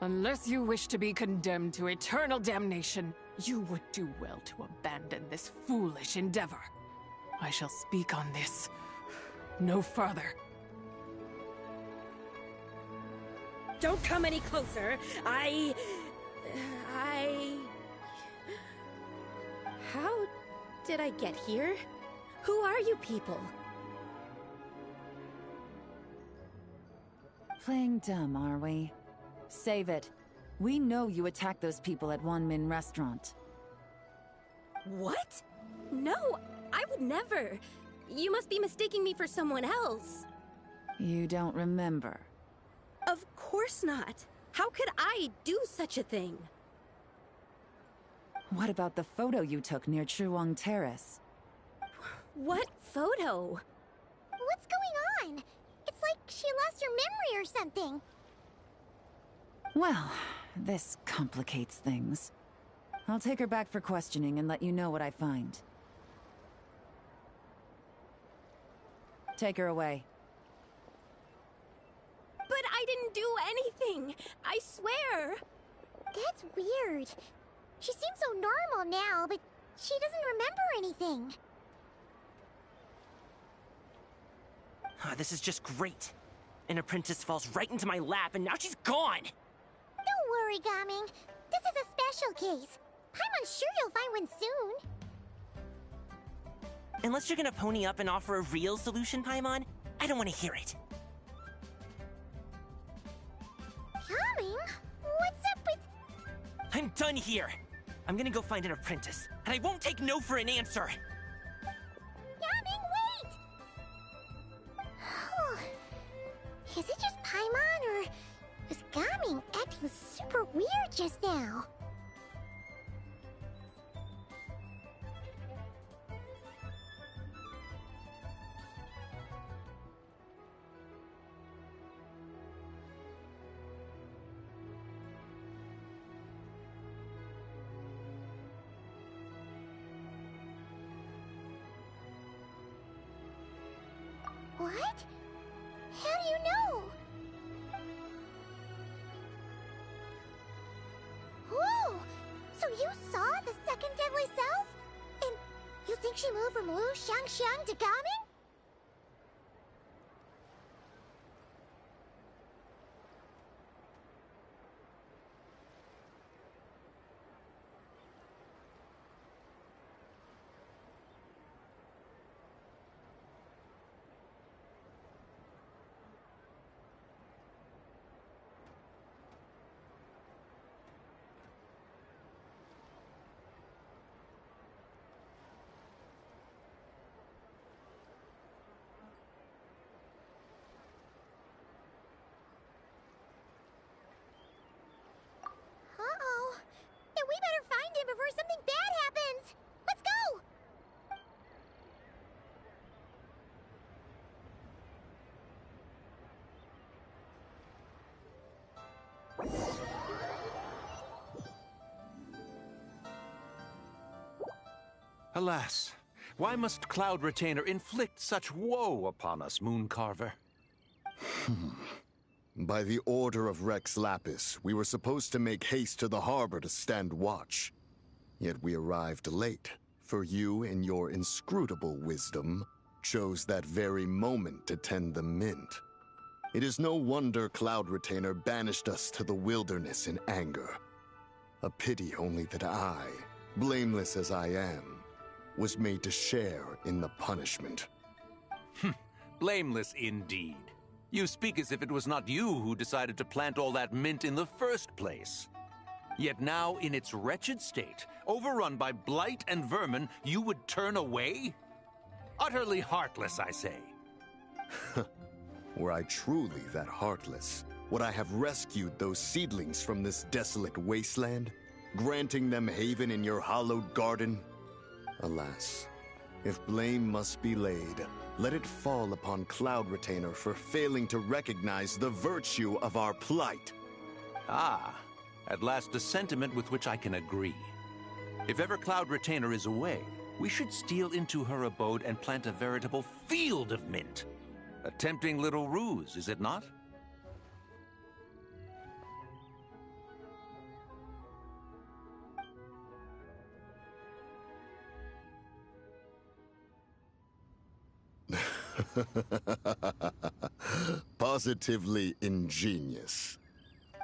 Unless you wish to be condemned to eternal damnation, you would do well to abandon this foolish endeavor. I shall speak on this no further. Don't come any closer. How did I get here? Who are you people? Playing dumb, are we? Save it. We know you attacked those people at Wanmin Restaurant. What? No, I would never. You must be mistaking me for someone else. You don't remember? Of course not. How could I do such a thing? What about the photo you took near Chuang Terrace? What photo? What's going on? It's like she lost her memory or something. Well, this complicates things. I'll take her back for questioning and let you know what I find. Take her away. But I didn't do anything! I swear! That's weird. She seems so normal now, but she doesn't remember anything. This is just great. An apprentice falls right into my lap, and now she's gone! Don't worry, Gaming. This is a special case. I'm sure you'll find one soon. Unless you're gonna pony up and offer a real solution, Paimon, I don't want to hear it. Gaming? What's up with... I'm done here! I'm gonna go find an apprentice, and I won't take no for an answer! Gaming, wait! Is it just Paimon, or is Gaming acting super weird just now? What? How do you know? Whoa! So you saw the second deadly self? And you think she moved from Lu Xiangxiang to Gaming? Uh-oh. Then we better find him before something bad happens. Let's go! Alas, why must Cloud Retainer inflict such woe upon us, Mooncarver? By the order of Rex Lapis, we were supposed to make haste to the harbor to stand watch. Yet we arrived late, for you, in your inscrutable wisdom, chose that very moment to tend the mint. It is no wonder Cloud Retainer banished us to the wilderness in anger. A pity only that I, blameless as I am, was made to share in the punishment. Blameless indeed. You speak as if it was not you who decided to plant all that mint in the first place. Yet now, in its wretched state, overrun by blight and vermin, you would turn away? Utterly heartless, I say. Were I truly that heartless, would I have rescued those seedlings from this desolate wasteland, granting them haven in your hallowed garden? Alas, if blame must be laid, let it fall upon Cloud Retainer for failing to recognize the virtue of our plight. Ah, at last a sentiment with which I can agree. If ever Cloud Retainer is away, we should steal into her abode and plant a veritable field of mint. A tempting little ruse, is it not? Positively ingenious.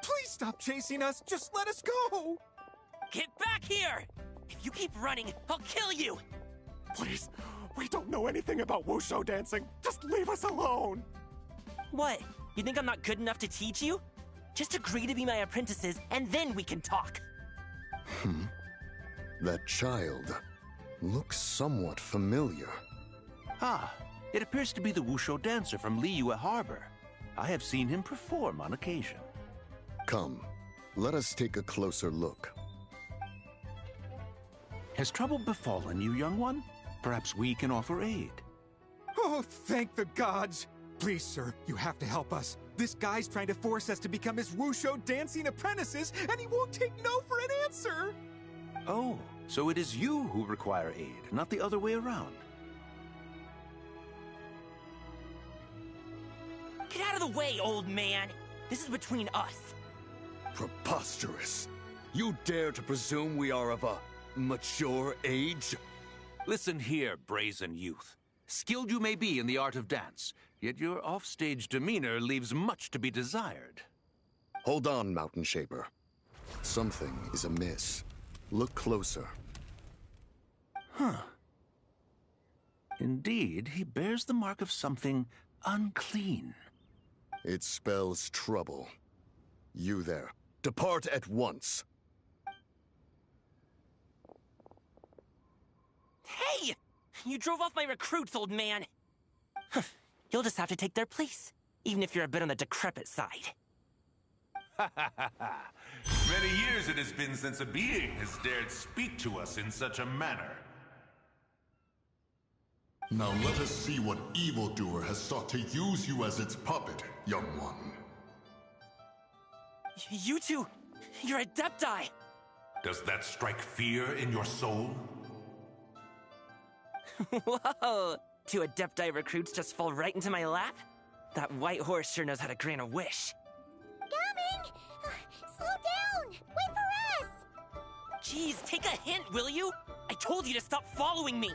Please stop chasing us. Just let us go. Get back here! If you keep running, I'll kill you! Please, we don't know anything about wushu dancing. Just leave us alone. What? You think I'm not good enough to teach you? Just agree to be my apprentices, and then we can talk. That child looks somewhat familiar. Ah, it appears to be the wushu dancer from Liyue Harbor. I have seen him perform on occasion. Come, let us take a closer look. Has trouble befallen you, young one? Perhaps we can offer aid. Oh, thank the gods. Please, sir, you have to help us. This guy's trying to force us to become his wushu dancing apprentices, and he won't take no for an answer. Oh, so it is you who require aid, not the other way around. Get out of the way, old man! This is between us. Preposterous. You dare to presume we are of a mature age? Listen here, brazen youth. Skilled you may be in the art of dance, yet your offstage demeanor leaves much to be desired. Hold on, Mountain Shaper. Something is amiss. Look closer. Huh. Indeed, he bears the mark of something unclean. It spells trouble. You there, depart at once. Hey! You drove off my recruits, old man! You'll just have to take their place, even if you're a bit on the decrepit side. Many years it has been since a being has dared speak to us in such a manner. Now let us see what evildoer has sought to use you as its puppet, young one. You two, you're Adepti! Does that strike fear in your soul? Whoa! 2 Adepti recruits just fall right into my lap? That white horse sure knows how to grant a wish. Coming! Slow down! Wait for us! Jeez, take a hint, will you? I told you to stop following me!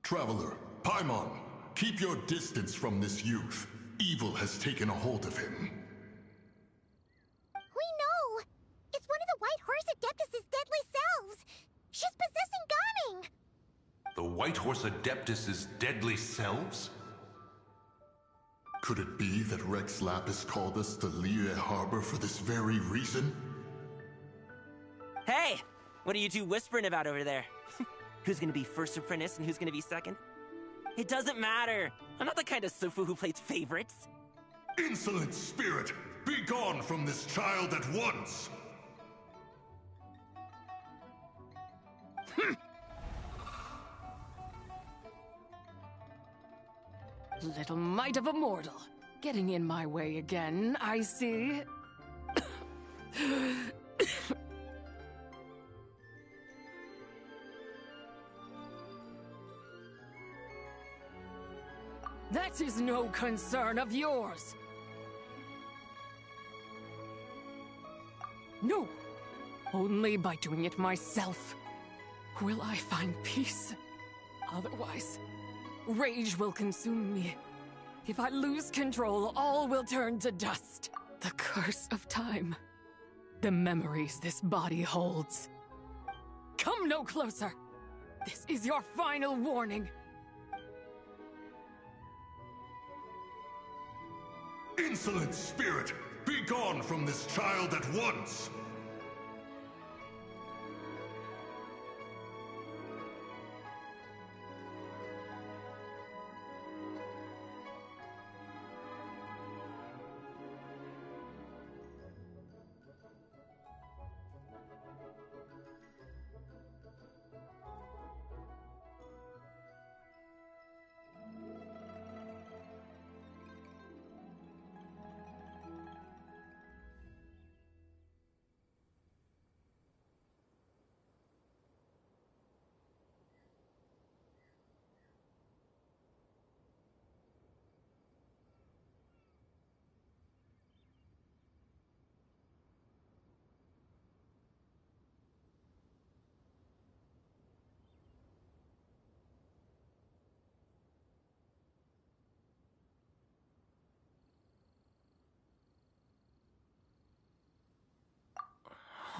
Traveler, Paimon, keep your distance from this youth. Evil has taken a hold of him. We know! It's one of the White Horse Adeptus' deadly selves! She's possessing Gaming! The White Horse Adeptus' deadly selves? Could it be that Rex Lapis called us to Liyue Harbor for this very reason? Hey! What are you two whispering about over there? Who's gonna be first apprentice and who's gonna be second? It doesn't matter! I'm not the kind of Sufu who plays favorites. Insolent spirit! Be gone from this child at once! Little mite of a mortal. Getting in my way again, I see. That is no concern of yours. No. Only by doing it myself will I find peace. Otherwise, rage will consume me. If I lose control, all will turn to dust. The curse of time. The memories this body holds. Come no closer. This is your final warning. Insolent spirit! Be gone from this child at once!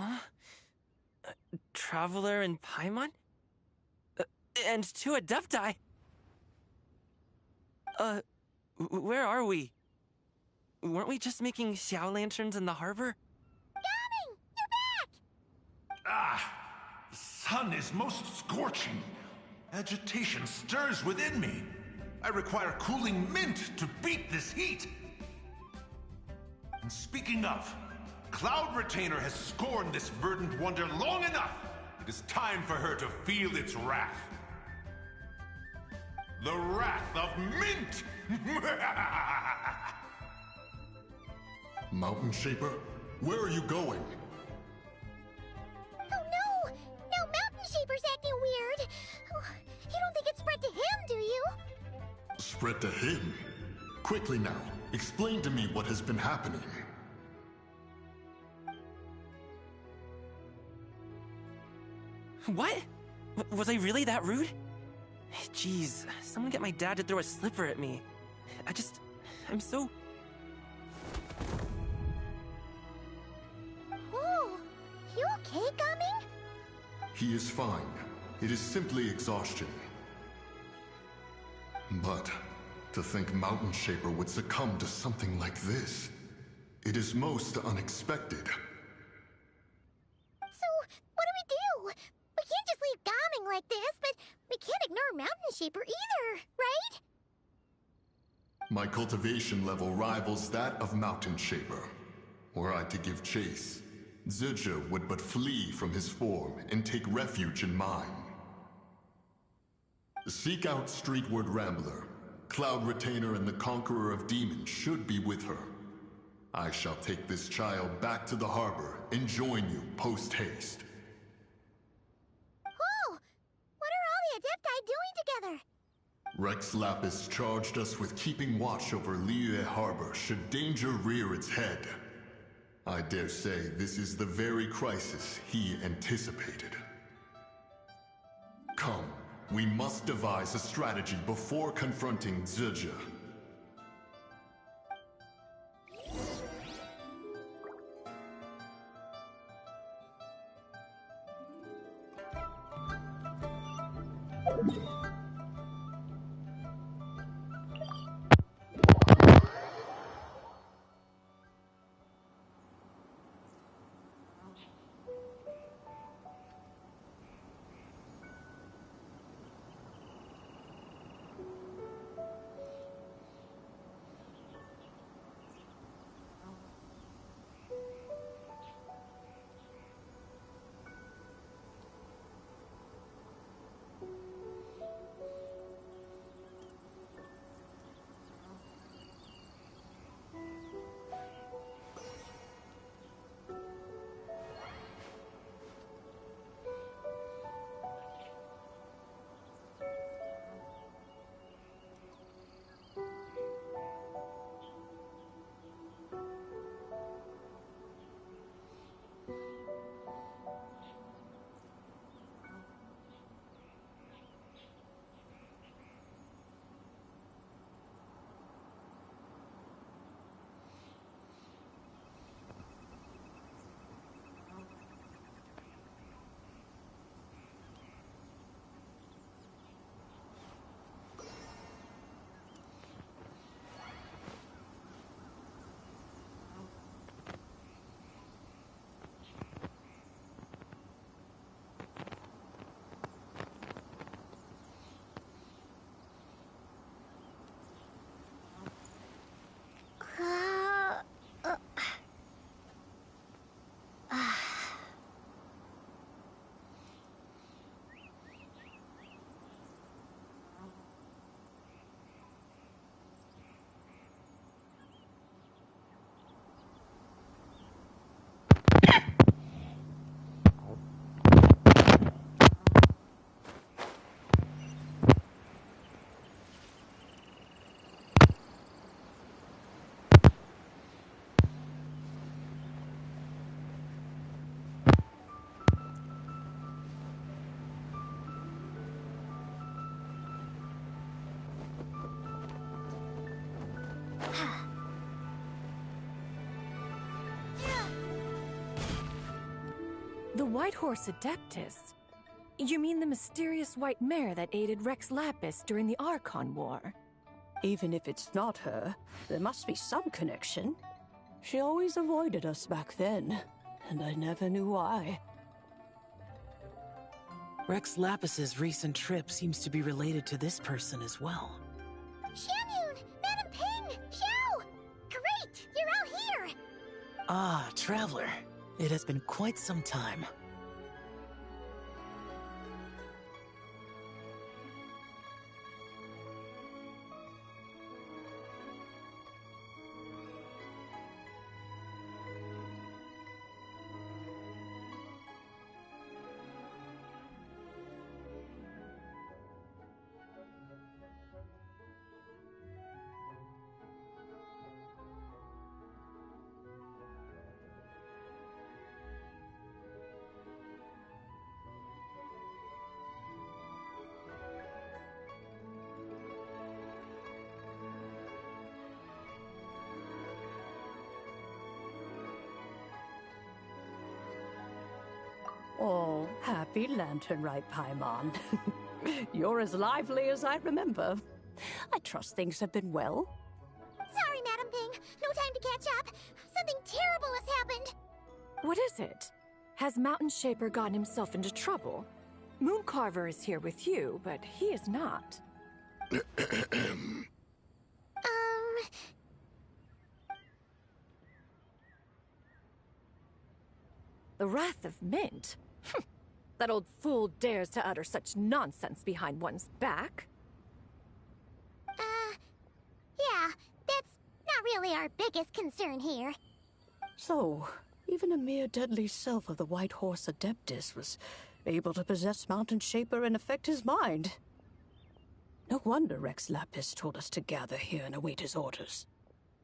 Huh? Traveler and Paimon? And two Adepti? Where are we? Weren't we just making Xiao lanterns in the harbor? Gaming! You're back! Ah! The sun is most scorching. Agitation stirs within me. I require cooling mint to beat this heat. And speaking of, Cloud Retainer has scorned this verdant wonder long enough. It is time for her to feel its wrath. The wrath of Mint! Mountain Shaper, where are you going? Oh no! Now Mountain Shaper's acting weird! Oh, you don't think it's spread to him, do you? Spread to him? Quickly now, explain to me what has been happening. What? Was I really that rude? Jeez, someone get my dad to throw a slipper at me. I'm so... Oh, you okay, Gaming? He is fine. It is simply exhaustion. But to think Mountain Shaper would succumb to something like this, it is most unexpected. So, what do? We can't just leave Gaming like this, but we can't ignore Mountain Shaper either, right? My cultivation level rivals that of Mountain Shaper. Were I to give chase, Zizha would but flee from his form and take refuge in mine. Seek out Streetward Rambler. Cloud Retainer and the Conqueror of Demons should be with her. I shall take this child back to the harbor and join you post-haste. Oh! What are all the Adepti doing together? Rex Lapis charged us with keeping watch over Liyue Harbor should danger rear its head. I dare say this is the very crisis he anticipated. Come, we must devise a strategy before confronting Zizha. The White Horse Adeptus? You mean the mysterious white mare that aided Rex Lapis during the Archon War? Even if it's not her, there must be some connection. She always avoided us back then, and I never knew why. Rex Lapis's recent trip seems to be related to this person as well. Xianyun! Madam Ping! Xiao! Great! You're out here! Ah, Traveler. It has been quite some time. Oh, happy lantern right, Paimon. You're as lively as I remember. I trust things have been well. Sorry, Madam Ping. No time to catch up. Something terrible has happened. What is it? Has Mountain Shaper gotten himself into trouble? Mooncarver is here with you, but he is not. The Wrath of Mint? That old fool dares to utter such nonsense behind one's back. Yeah, that's not really our biggest concern here. So, even a mere deadly self of the White Horse Adeptus was able to possess Mountain Shaper and affect his mind. No wonder Rex Lapis told us to gather here and await his orders.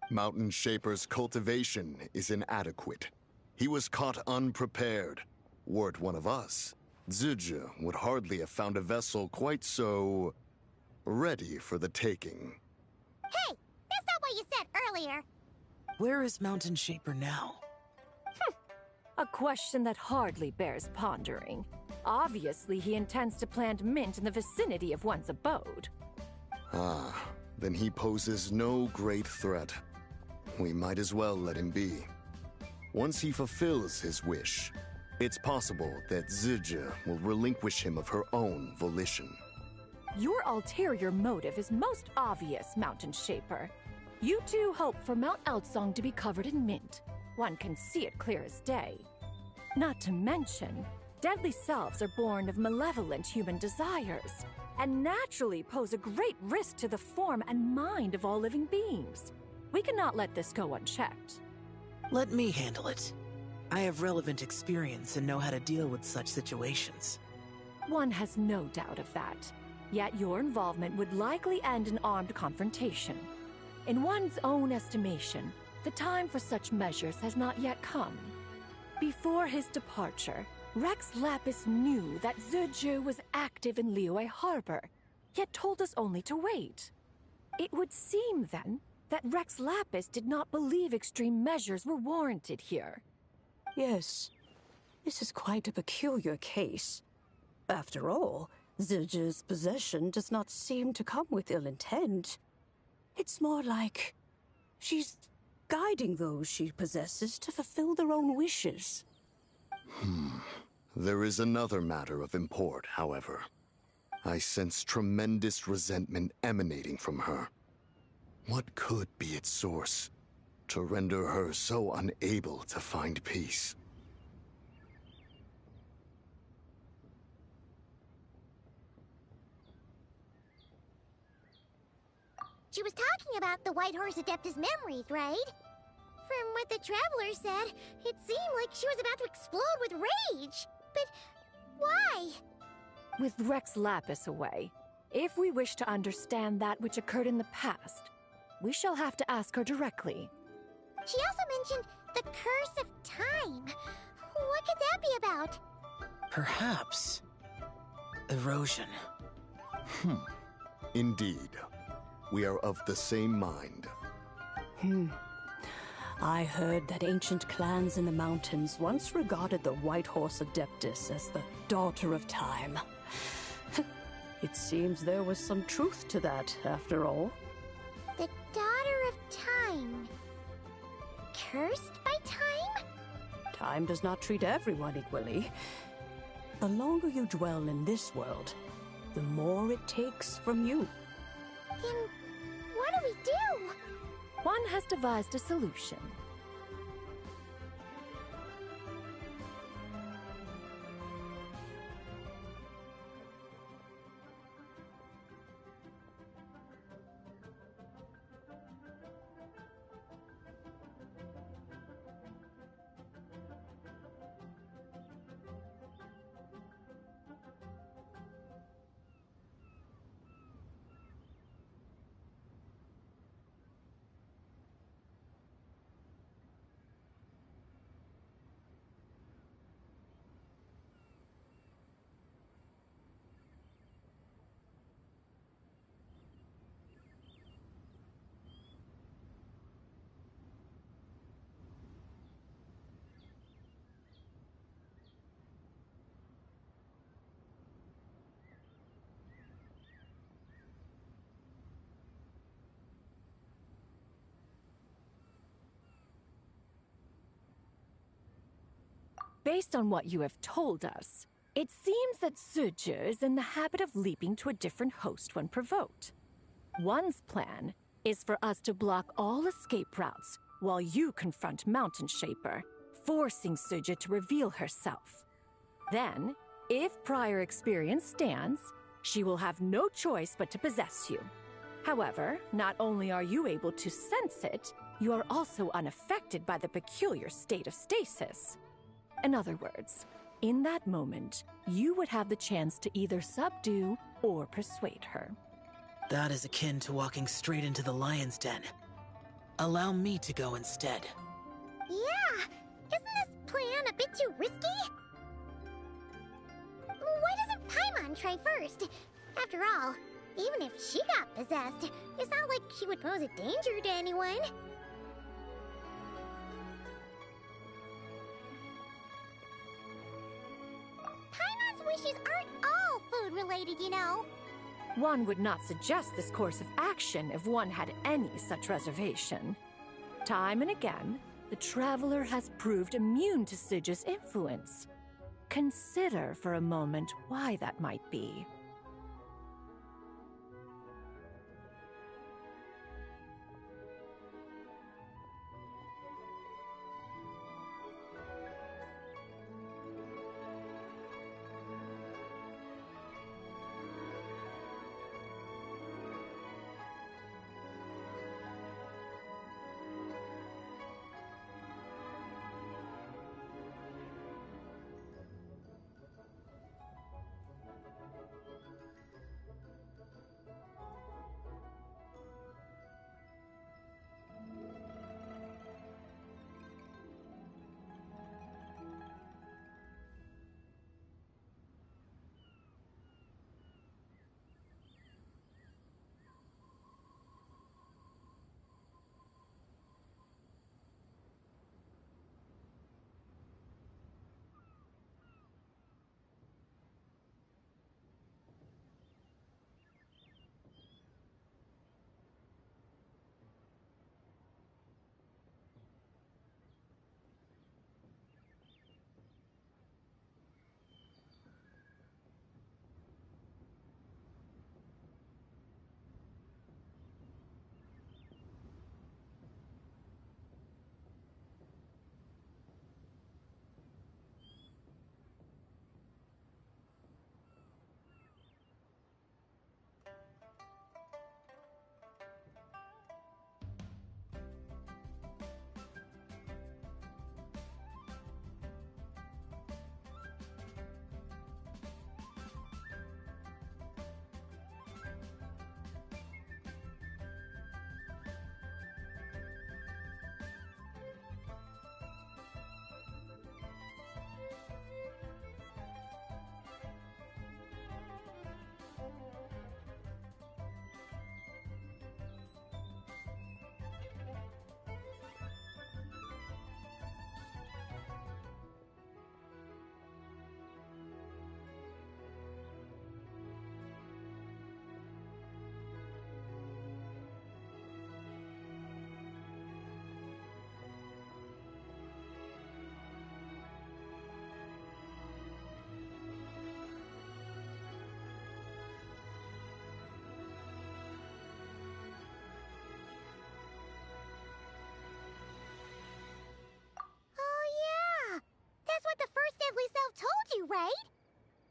Mountain Shaper's cultivation is inadequate. He was caught unprepared. Were it one of us, Zizha would hardly have found a vessel quite so ready for the taking. Hey, that's not what you said earlier. Where is Mountain Shaper now? A question that hardly bears pondering. Obviously, he intends to plant mint in the vicinity of one's abode. Ah, then he poses no great threat. We might as well let him be. Once he fulfills his wish, it's possible that Zizha will relinquish him of her own volition. Your ulterior motive is most obvious, Mountain Shaper. You two hope for Mount Outsong to be covered in mint. One can see it clear as day. Not to mention, deadly selves are born of malevolent human desires, and naturally pose a great risk to the form and mind of all living beings. We cannot let this go unchecked. Let me handle it. I have relevant experience and know how to deal with such situations. One has no doubt of that. Yet your involvement would likely end in armed confrontation. In one's own estimation, the time for such measures has not yet come. Before his departure, Rex Lapis knew that Zizha was active in Liyue Harbor, yet told us only to wait. It would seem, then, that Rex Lapis did not believe extreme measures were warranted here. Yes, this is quite a peculiar case. After all, Zizha's possession does not seem to come with ill intent. It's more like she's guiding those she possesses to fulfill their own wishes. There is another matter of import, however. I sense tremendous resentment emanating from her. What could be its source to render her so unable to find peace? She was talking about the White Horse Adeptus memories, right? From what the Traveler said, it seemed like she was about to explode with rage. But why? With Rex Lapis away, if we wish to understand that which occurred in the past, we shall have to ask her directly. She also mentioned the Curse of Time. What could that be about? Perhaps erosion. Indeed. We are of the same mind. I heard that ancient clans in the mountains once regarded the White Horse Adeptus as the daughter of time. It seems there was some truth to that, after all. The daughter of time. Cursed by time? Time does not treat everyone equally. The longer you dwell in this world, the more it takes from you. Then what do we do? One has devised a solution. Based on what you have told us, it seems that Suje is in the habit of leaping to a different host when provoked. One's plan is for us to block all escape routes while you confront Mountain Shaper, forcing Suje to reveal herself. Then, if prior experience stands, she will have no choice but to possess you. However, not only are you able to sense it, you are also unaffected by the peculiar state of stasis. In other words, in that moment, you would have the chance to either subdue or persuade her. That is akin to walking straight into the lion's den. Allow me to go instead. Yeah! Isn't this plan a bit too risky? Why doesn't Paimon try first? After all, even if she got possessed, it's not like she would pose a danger to anyone. Paimon's wishes aren't all food-related, you know. One would not suggest this course of action if one had any such reservation. Time and again, the traveler has proved immune to Suje's influence. Consider for a moment why that might be.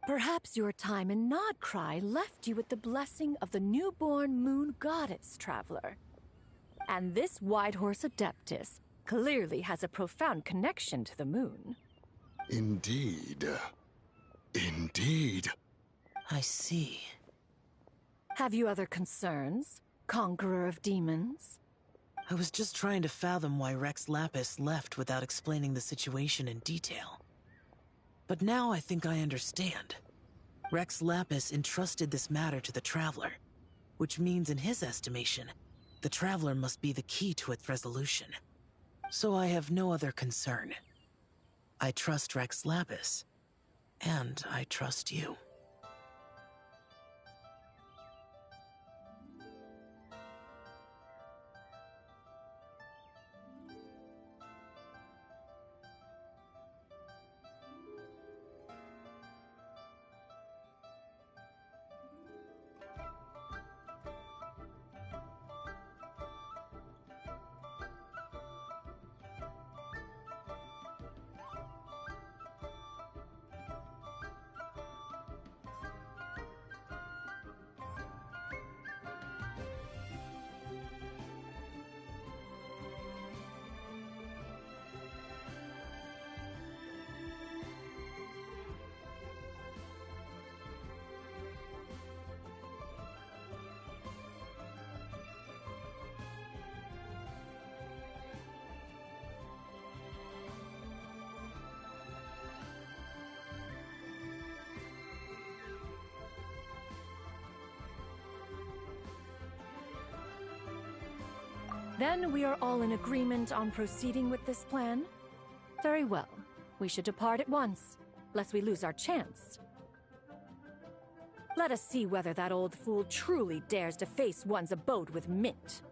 Perhaps your time in Nodcry left you with the blessing of the newborn moon goddess, traveler. And this Whitehorse Adeptus clearly has a profound connection to the moon. Indeed. Indeed. I see. Have you other concerns, Conqueror of Demons? I was just trying to fathom why Rex Lapis left without explaining the situation in detail. But now I think I understand. Rex Lapis entrusted this matter to the Traveler, which means in his estimation, the Traveler must be the key to its resolution. So I have no other concern. I trust Rex Lapis, and I trust you. Then we are all in agreement on proceeding with this plan? Very well. We should depart at once, lest we lose our chance. Let us see whether that old fool truly dares to face one's abode with Mint.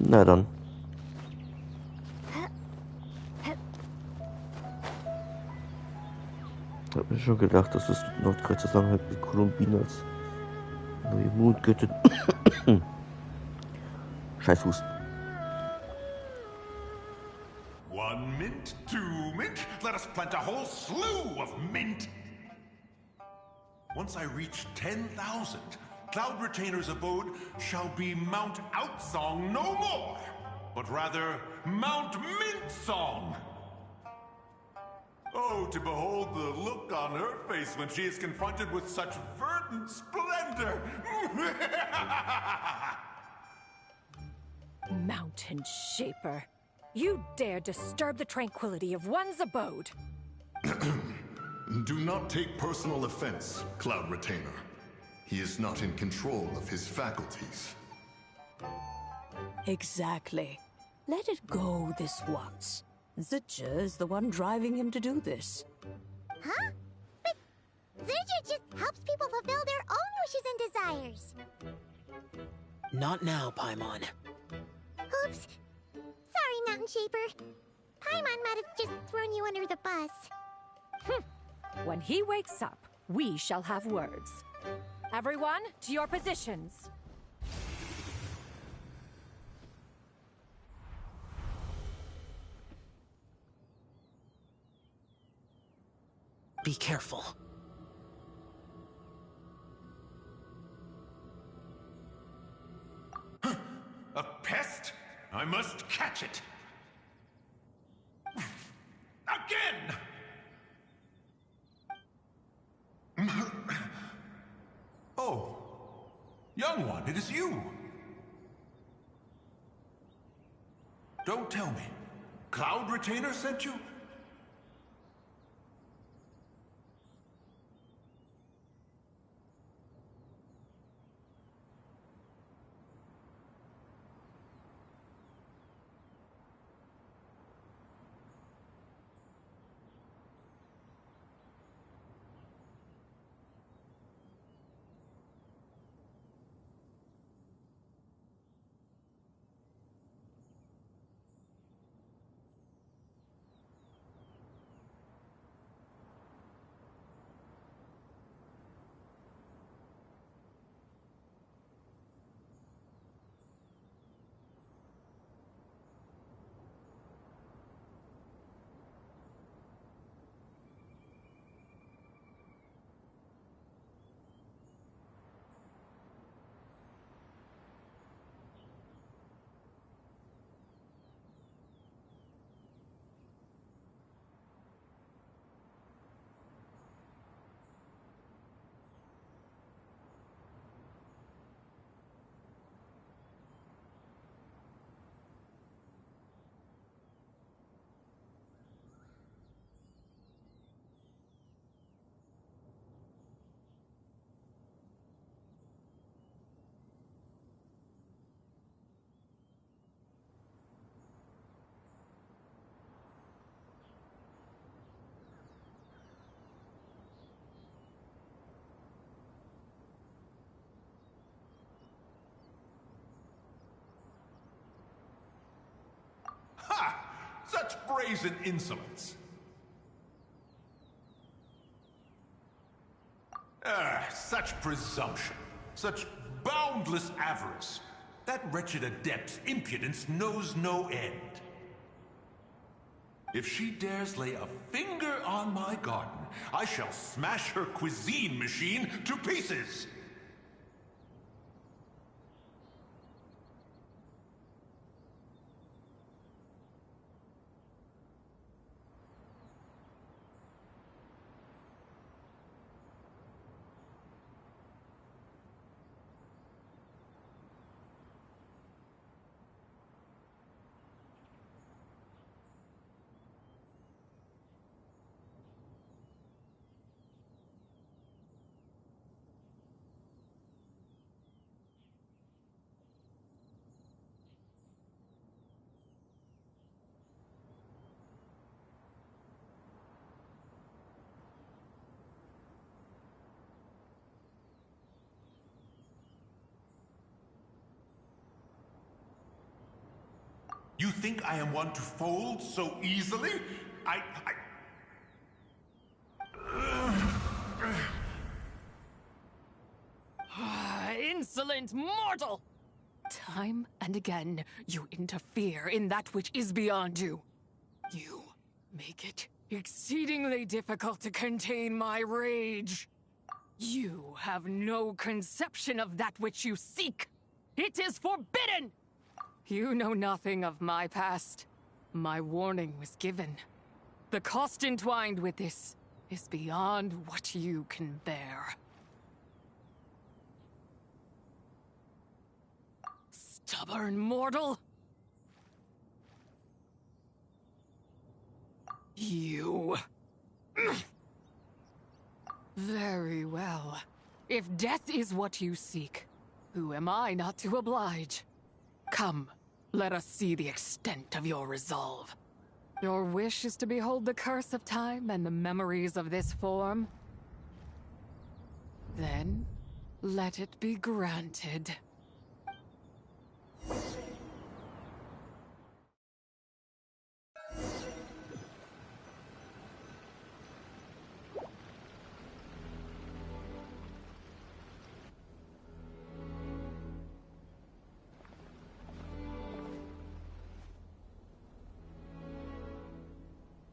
Na dann. Ich hab mir schon gedacht, dass es noch 3 Zusammenhalt mit Kolumbine als neue Mondgöttin. Scheiß Husten. 1 mint, 2 mint, let us plant a whole slew of mint. Once I reach 10,000, Cloud Retainer's abode shall be Mount Outsong no more, but rather Mount Mintsong. Oh, to behold the look on her face when she is confronted with such verdant splendor! Mountain Shaper, you dare disturb the tranquility of one's abode. Do not take personal offense, Cloud Retainer. He is not in control of his faculties. Exactly. Let it go this once. Zidja is the one driving him to do this. Huh? But Zidja just helps people fulfill their own wishes and desires. Not now, Paimon. Oops. Sorry, Mountain Shaper. Paimon might have just thrown you under the bus. When he wakes up, we shall have words. Everyone, to your positions. Be careful. A pest? I must catch it. Again! Oh, young one, it is you. Don't tell me. Cloud Retainer sent you? brazen insolence. Such presumption. Such boundless avarice. That wretched adept's impudence knows no end. If she dares lay a finger on my garden, I shall smash her cuisine machine to pieces! You think I am one to fold so easily? Insolent mortal! Time and again, you interfere in that which is beyond you. You make it exceedingly difficult to contain my rage. You have no conception of that which you seek. It is forbidden! You know nothing of my past. My warning was given. The cost entwined with this is beyond what you can bear. Stubborn mortal! You... Very well. If death is what you seek, who am I not to oblige? Come, let us see the extent of your resolve. Your wish is to behold the curse of time and the memories of this form? Then, let it be granted.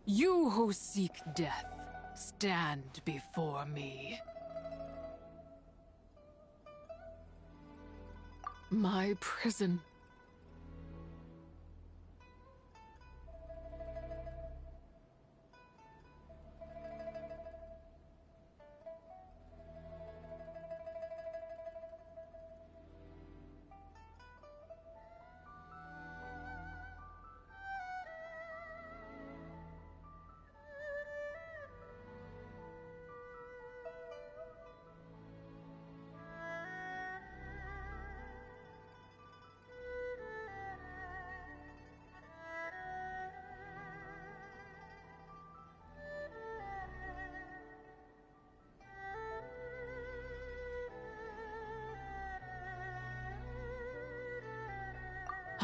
You who seek death, stand before me. My prison.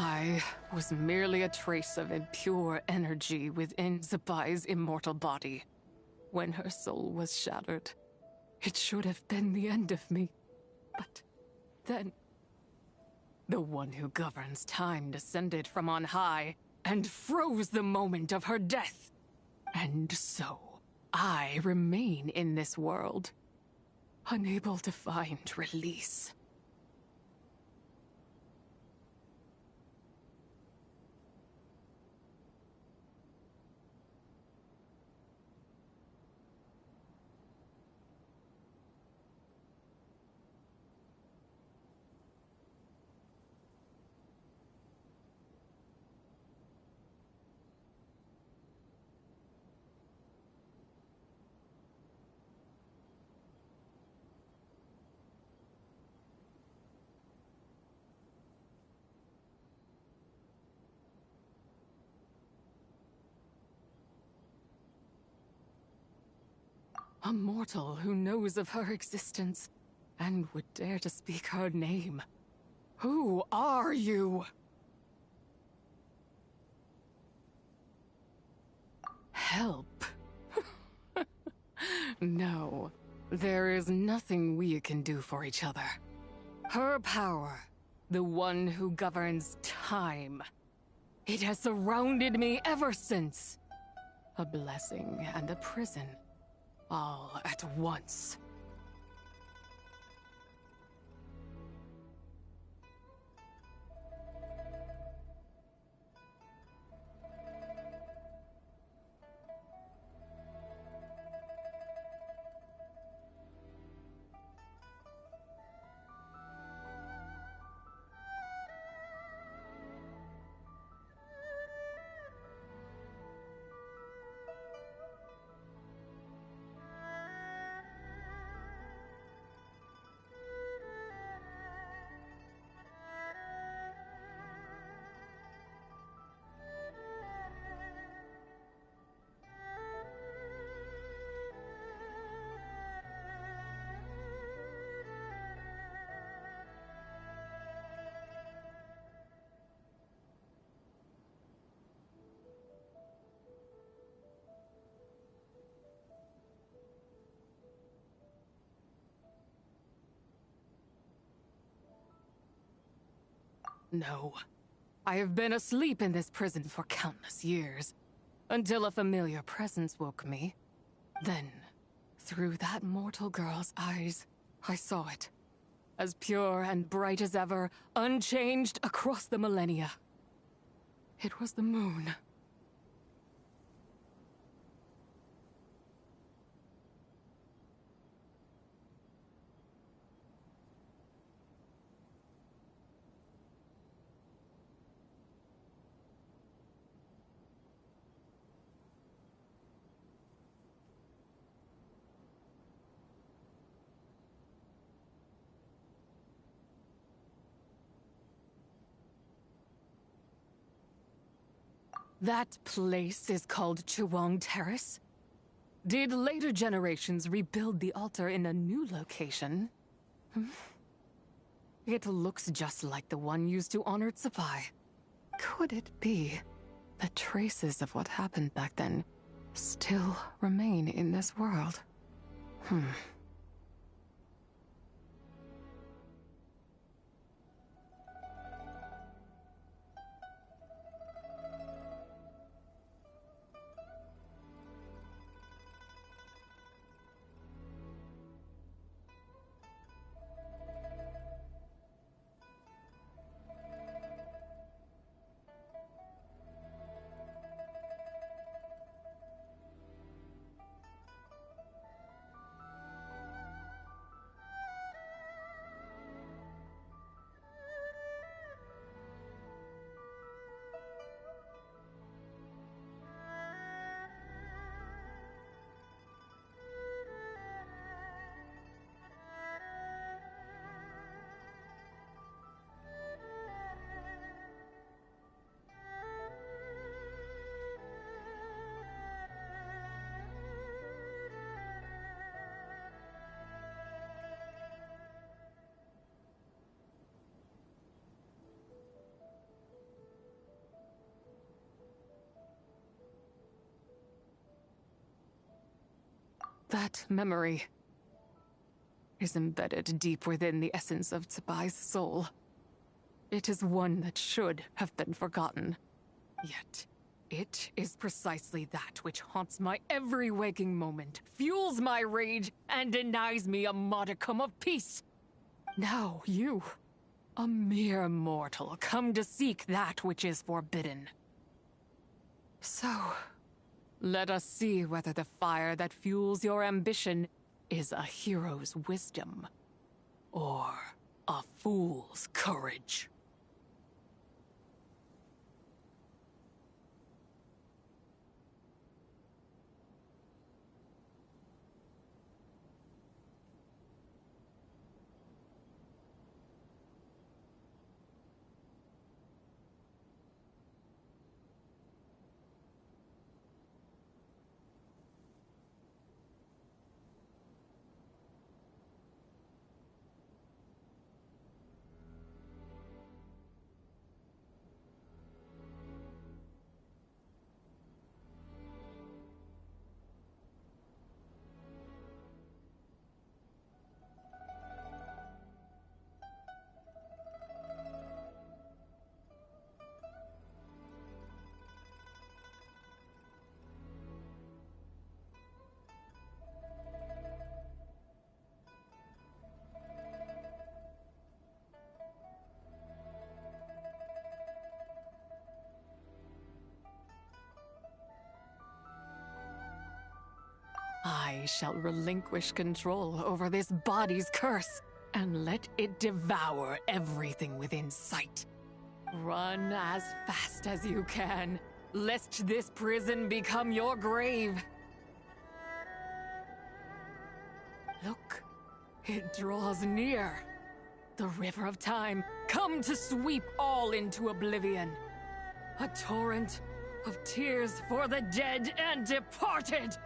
I was merely a trace of impure energy within Zabai's immortal body. When her soul was shattered, it should have been the end of me. But then, the one who governs time descended from on high and froze the moment of her death. And so, I remain in this world, unable to find release. A mortal who knows of her existence and would dare to speak her name. Who are you? Help? No, there is nothing we can do for each other. Her power, the one who governs time, it has surrounded me ever since. A blessing and a prison, all at once. No. I have been asleep in this prison for countless years, until a familiar presence woke me. Then, through that mortal girl's eyes, I saw it. As pure and bright as ever, unchanged across the millennia. It was the moon. That place is called Chiwang Terrace? Did later generations rebuild the altar in a new location? It looks just like the one used to honor Tsupai. Could it be that traces of what happened back then still remain in this world? That memory is embedded deep within the essence of Tsubai's soul. It is one that should have been forgotten. Yet, it is precisely that which haunts my every waking moment, fuels my rage, and denies me a modicum of peace. Now you, a mere mortal, come to seek that which is forbidden. So, let us see whether the fire that fuels your ambition is a hero's wisdom, or a fool's courage. I shall relinquish control over this body's curse and let it devour everything within sight. Run as fast as you can, lest this prison become your grave. Look, it draws near. The river of time, come to sweep all into oblivion. A torrent of tears for the dead and departed.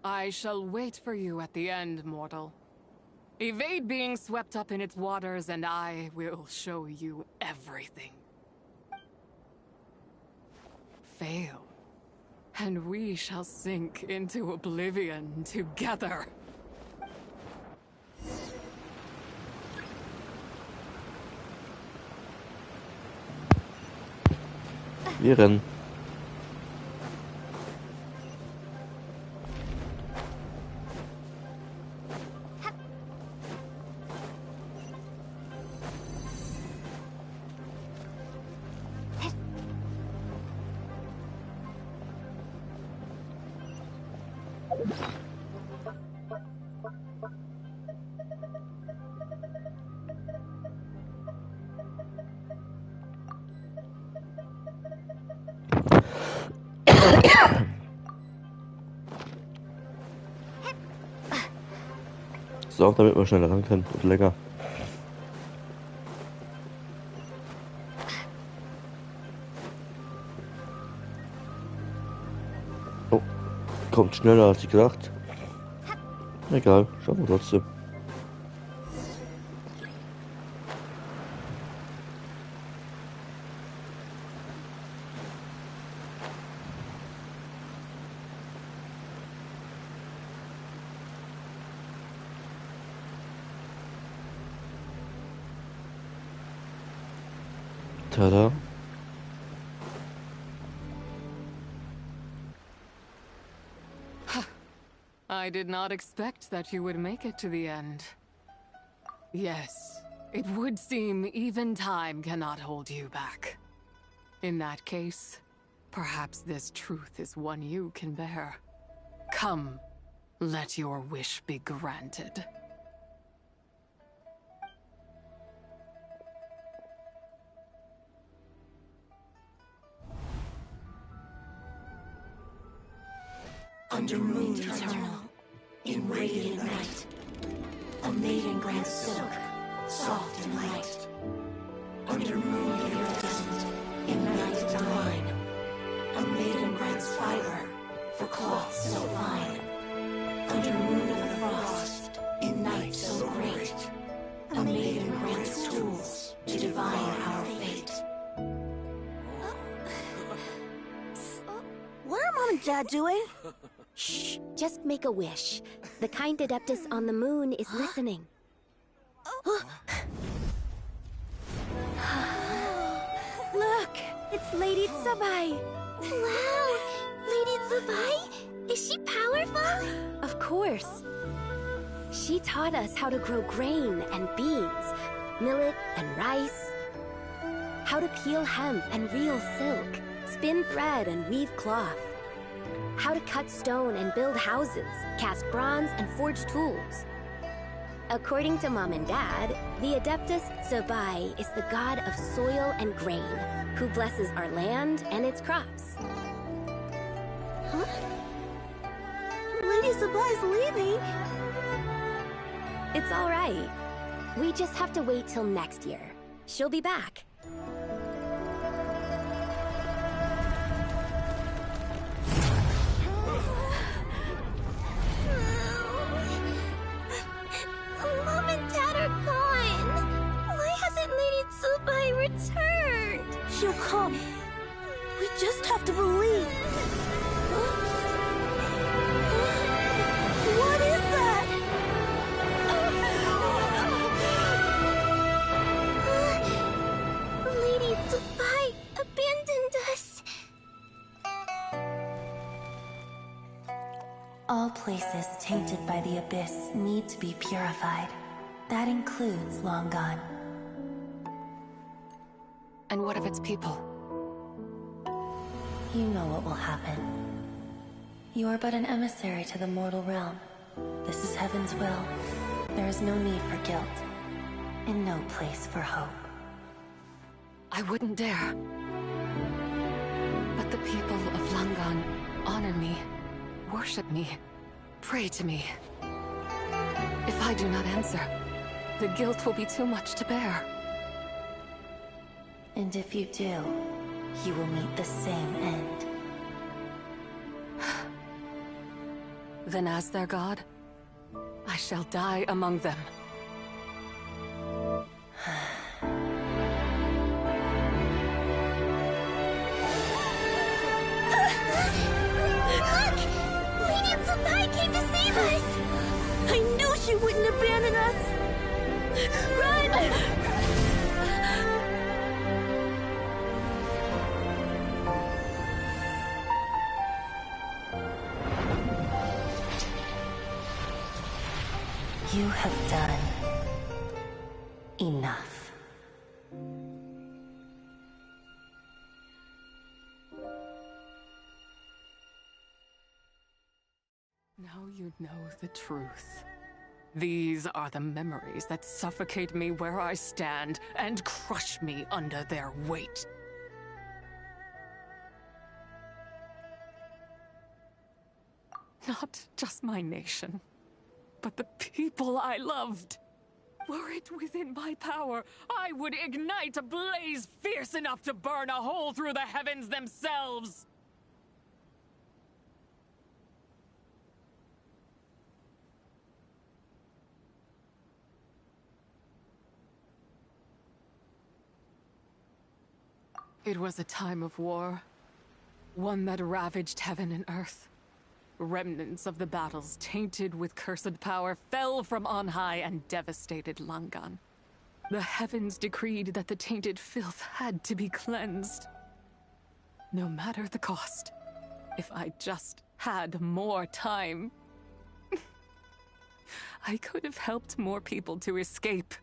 I shall wait for you at the end, mortal. Evade being swept up in its waters, and I will show you everything. Fail, and we shall sink into oblivion together. Wir rennen. So, auch damit wir schneller ran können und länger. Oh, kommt schneller als ich gedacht. Egal, schauen wir trotzdem. Tada. I did not expect that you would make it to the end. Yes, it would seem even time cannot hold you back. In that case, perhaps this truth is one you can bear. Come, let your wish be granted. Under moon eternal, in radiant night, a maiden grants silk, soft and light. Under moon iridescent, in night divine, a maiden grants fiber for cloth so fine. Under moon of frost, in night so great, a maiden grants tools to divine our fate. What are Mom and Dad doing? Shh, just make a wish. The kind Adeptus on the moon is listening. Look, it's Lady Tsabai. Wow, Lady Tsabai? Is she powerful? Of course. She taught us how to grow grain and beans, millet and rice, how to peel hemp and reel silk, spin thread and weave cloth, how to cut stone and build houses, cast bronze and forge tools. According to Mom and Dad, the Adeptus Tsabai is the god of soil and grain, who blesses our land and its crops. Huh? Lady Tsabai's leaving. It's all right. We just have to wait till next year. She'll be back. come. We just have to believe. What is that? Lady Dubai abandoned us. All places tainted by the Abyss need to be purified. That includes Long Gone. And what of its people? You know what will happen. You are but an emissary to the mortal realm. This is Heaven's will. There is no need for guilt, and no place for hope. I wouldn't dare. But the people of Langan honor me, worship me, pray to me. If I do not answer, the guilt will be too much to bear. And if you do, you will meet the same end. Then as their god, I shall die among them. Look! Lady Tsubai came to save us! I knew she wouldn't abandon us! Run! You have done enough. Now you know the truth. These are the memories that suffocate me where I stand and crush me under their weight. Not just my nation, but the people I loved. Were it within my power, I would ignite a blaze fierce enough to burn a hole through the heavens themselves. It was a time of war, one that ravaged heaven and earth. Remnants of the battles, tainted with cursed power, fell from on high and devastated Langan. The heavens decreed that the tainted filth had to be cleansed. No matter the cost, if I just had more time, I could have helped more people to escape.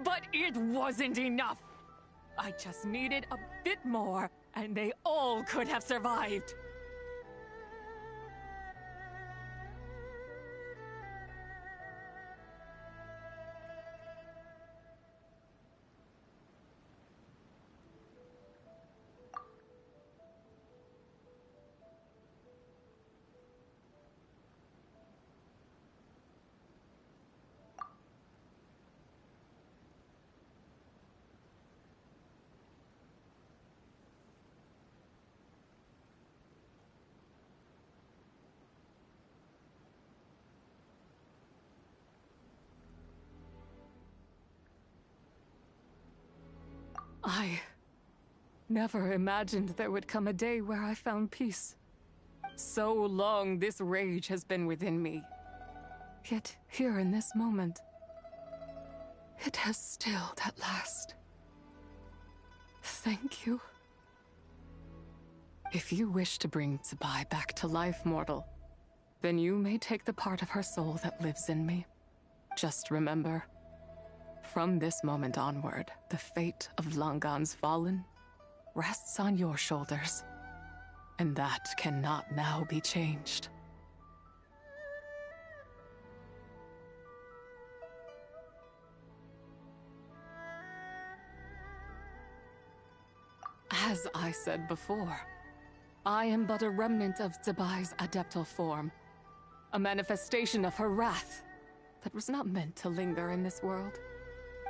But it wasn't enough! I just needed a bit more, and they all could have survived! I never imagined there would come a day where I found peace. So long this rage has been within me. Yet here in this moment, it has stilled at last. Thank you. If you wish to bring Tsubai back to life, mortal, then you may take the part of her soul that lives in me. Just remember, from this moment onward, the fate of Langan's fallen rests on your shoulders, and that cannot now be changed. As I said before, I am but a remnant of Zebai's adeptal form. A manifestation of her wrath that was not meant to linger in this world.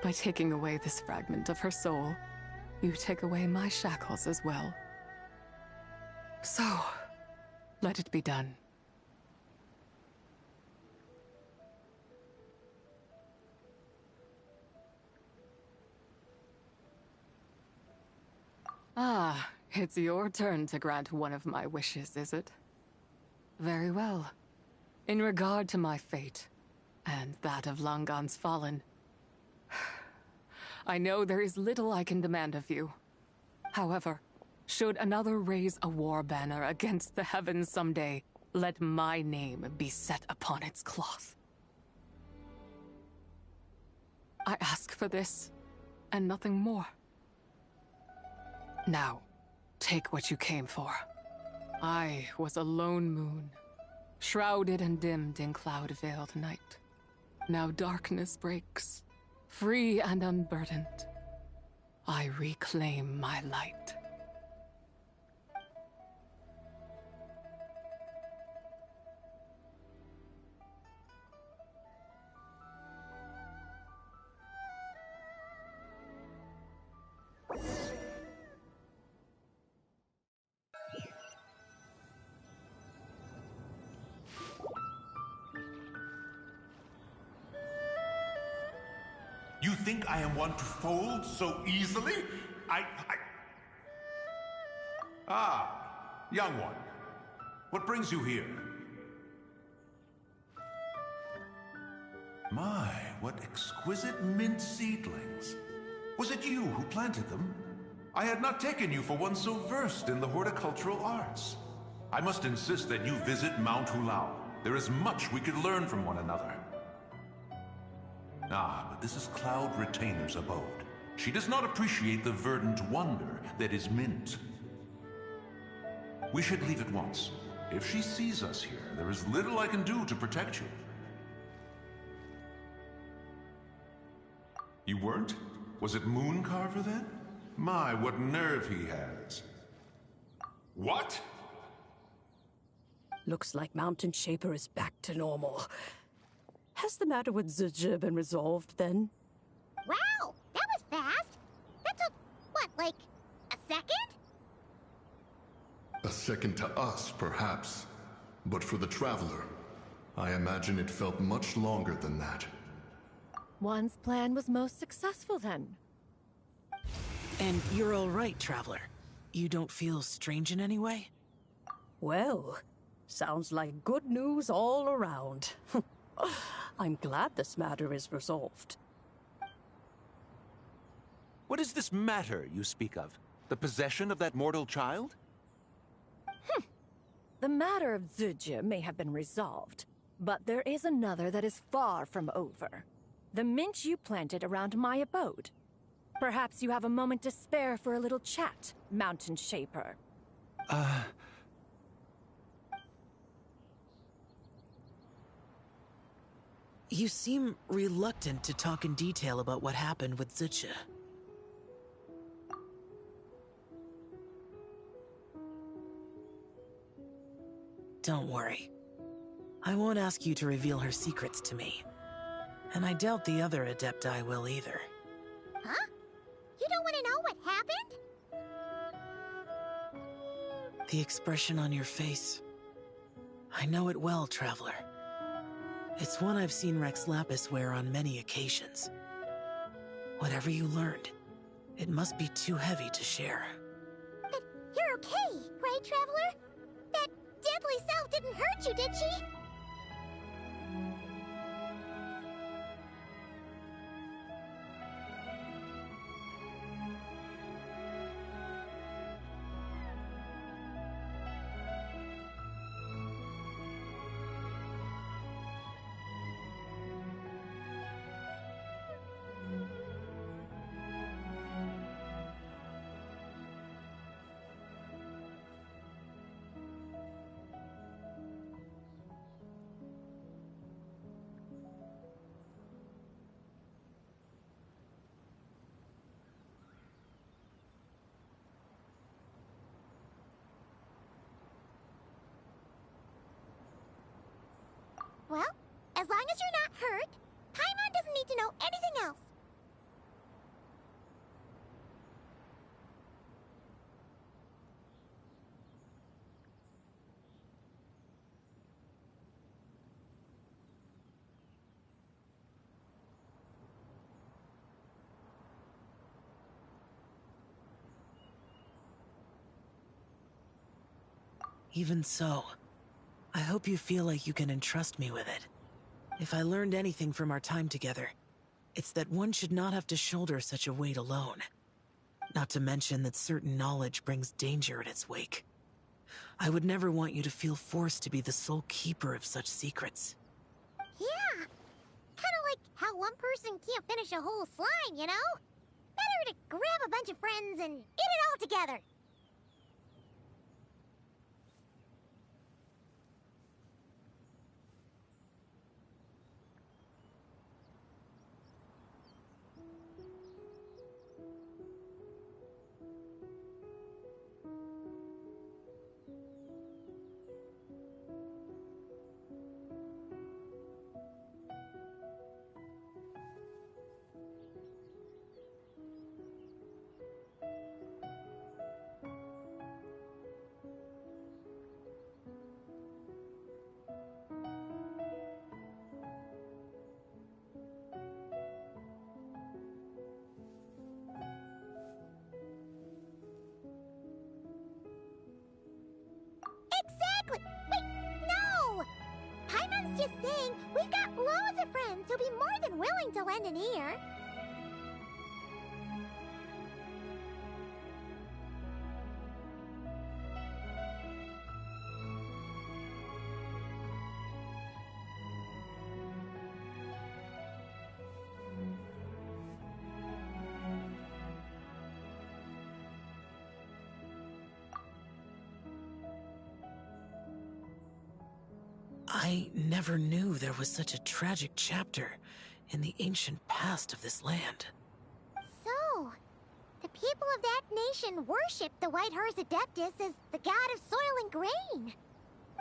By taking away this fragment of her soul, you take away my shackles as well. So, let it be done. Ah, it's your turn to grant one of my wishes, is it? Very well. In regard to my fate, and that of Langan's fallen, I know there is little I can demand of you. However, should another raise a war banner against the heavens someday, let my name be set upon its cloth. I ask for this, and nothing more. Now, take what you came for. I was a lone moon, shrouded and dimmed in cloud-veiled night. Now darkness breaks, free and unburdened. I reclaim my light. You think I am one to fold so easily? Ah, young one. What brings you here? My, what exquisite mint seedlings. Was it you who planted them? I had not taken you for one so versed in the horticultural arts. I must insist that you visit Mount Hulao. There is much we could learn from one another. Ah, but this is Cloud Retainer's abode. She does not appreciate the verdant wonder that is mint. We should leave at once. If she sees us here, there is little I can do to protect you. You weren't? Was it Mooncarver then? My, what nerve he has. What? Looks like Mountain Shaper is back to normal. Has the matter with Zizhi been resolved, then? Wow, that was fast. That took, what, like, a second? A second to us, perhaps. But for the Traveler, I imagine it felt much longer than that. One's plan was most successful, then. And you're all right, Traveler. You don't feel strange in any way? Well, sounds like good news all around. I'm glad this matter is resolved. What is this matter you speak of? The possession of that mortal child? The matter of Zizhi may have been resolved, but there is another that is far from over. The mint you planted around my abode. Perhaps you have a moment to spare for a little chat, Mountain Shaper. You seem reluctant to talk in detail about what happened with Zizhi. Don't worry. I won't ask you to reveal her secrets to me. And I doubt the other Adepti will either. Huh? You don't want to know what happened? The expression on your face. I know it well, Traveler. It's one I've seen Rex Lapis wear on many occasions. Whatever you learned, it must be too heavy to share. But you're okay, right, Traveler? That deadly self didn't hurt you, did she? Well, as long as you're not hurt, Paimon doesn't need to know anything else. Even so, I hope you feel like you can entrust me with it. If I learned anything from our time together, it's that one should not have to shoulder such a weight alone. Not to mention that certain knowledge brings danger in its wake. I would never want you to feel forced to be the sole keeper of such secrets. Yeah, kind of like how one person can't finish a whole slime, you know? Better to grab a bunch of friends and eat it all together. Exactly! Wait, no! Paimon's just saying we've got loads of friends who'll be more than willing to lend an ear. I never knew there was such a tragic chapter in the ancient past of this land. So, the people of that nation worship the Whitehurst Adeptus as the god of soil and grain.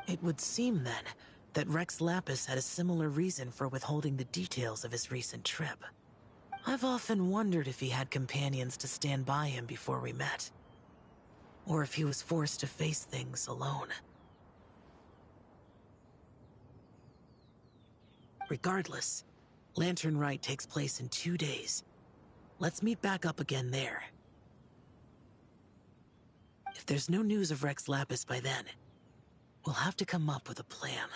It would seem, then, that Rex Lapis had a similar reason for withholding the details of his recent trip. I've often wondered if he had companions to stand by him before we met. Or if he was forced to face things alone. Regardless, Lantern Rite takes place in 2 days. Let's meet back up again there. If there's no news of Rex Lapis by then, we'll have to come up with a plan.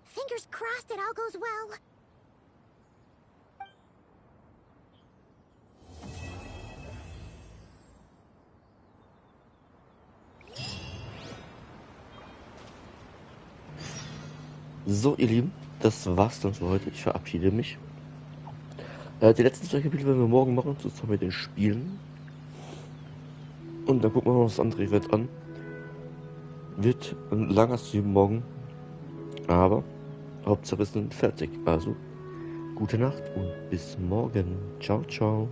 Fingers crossed it all goes well. So, ihr Lieben, das war's dann für heute. Ich verabschiede mich. Die letzten 2 Kapitel werden wir morgen machen, zusammen mit den Spielen. Und dann gucken wir noch das andere Event an. Wird ein langer Stream morgen. Aber Hauptsache wir sind fertig. Also, gute Nacht und bis morgen. Ciao, ciao.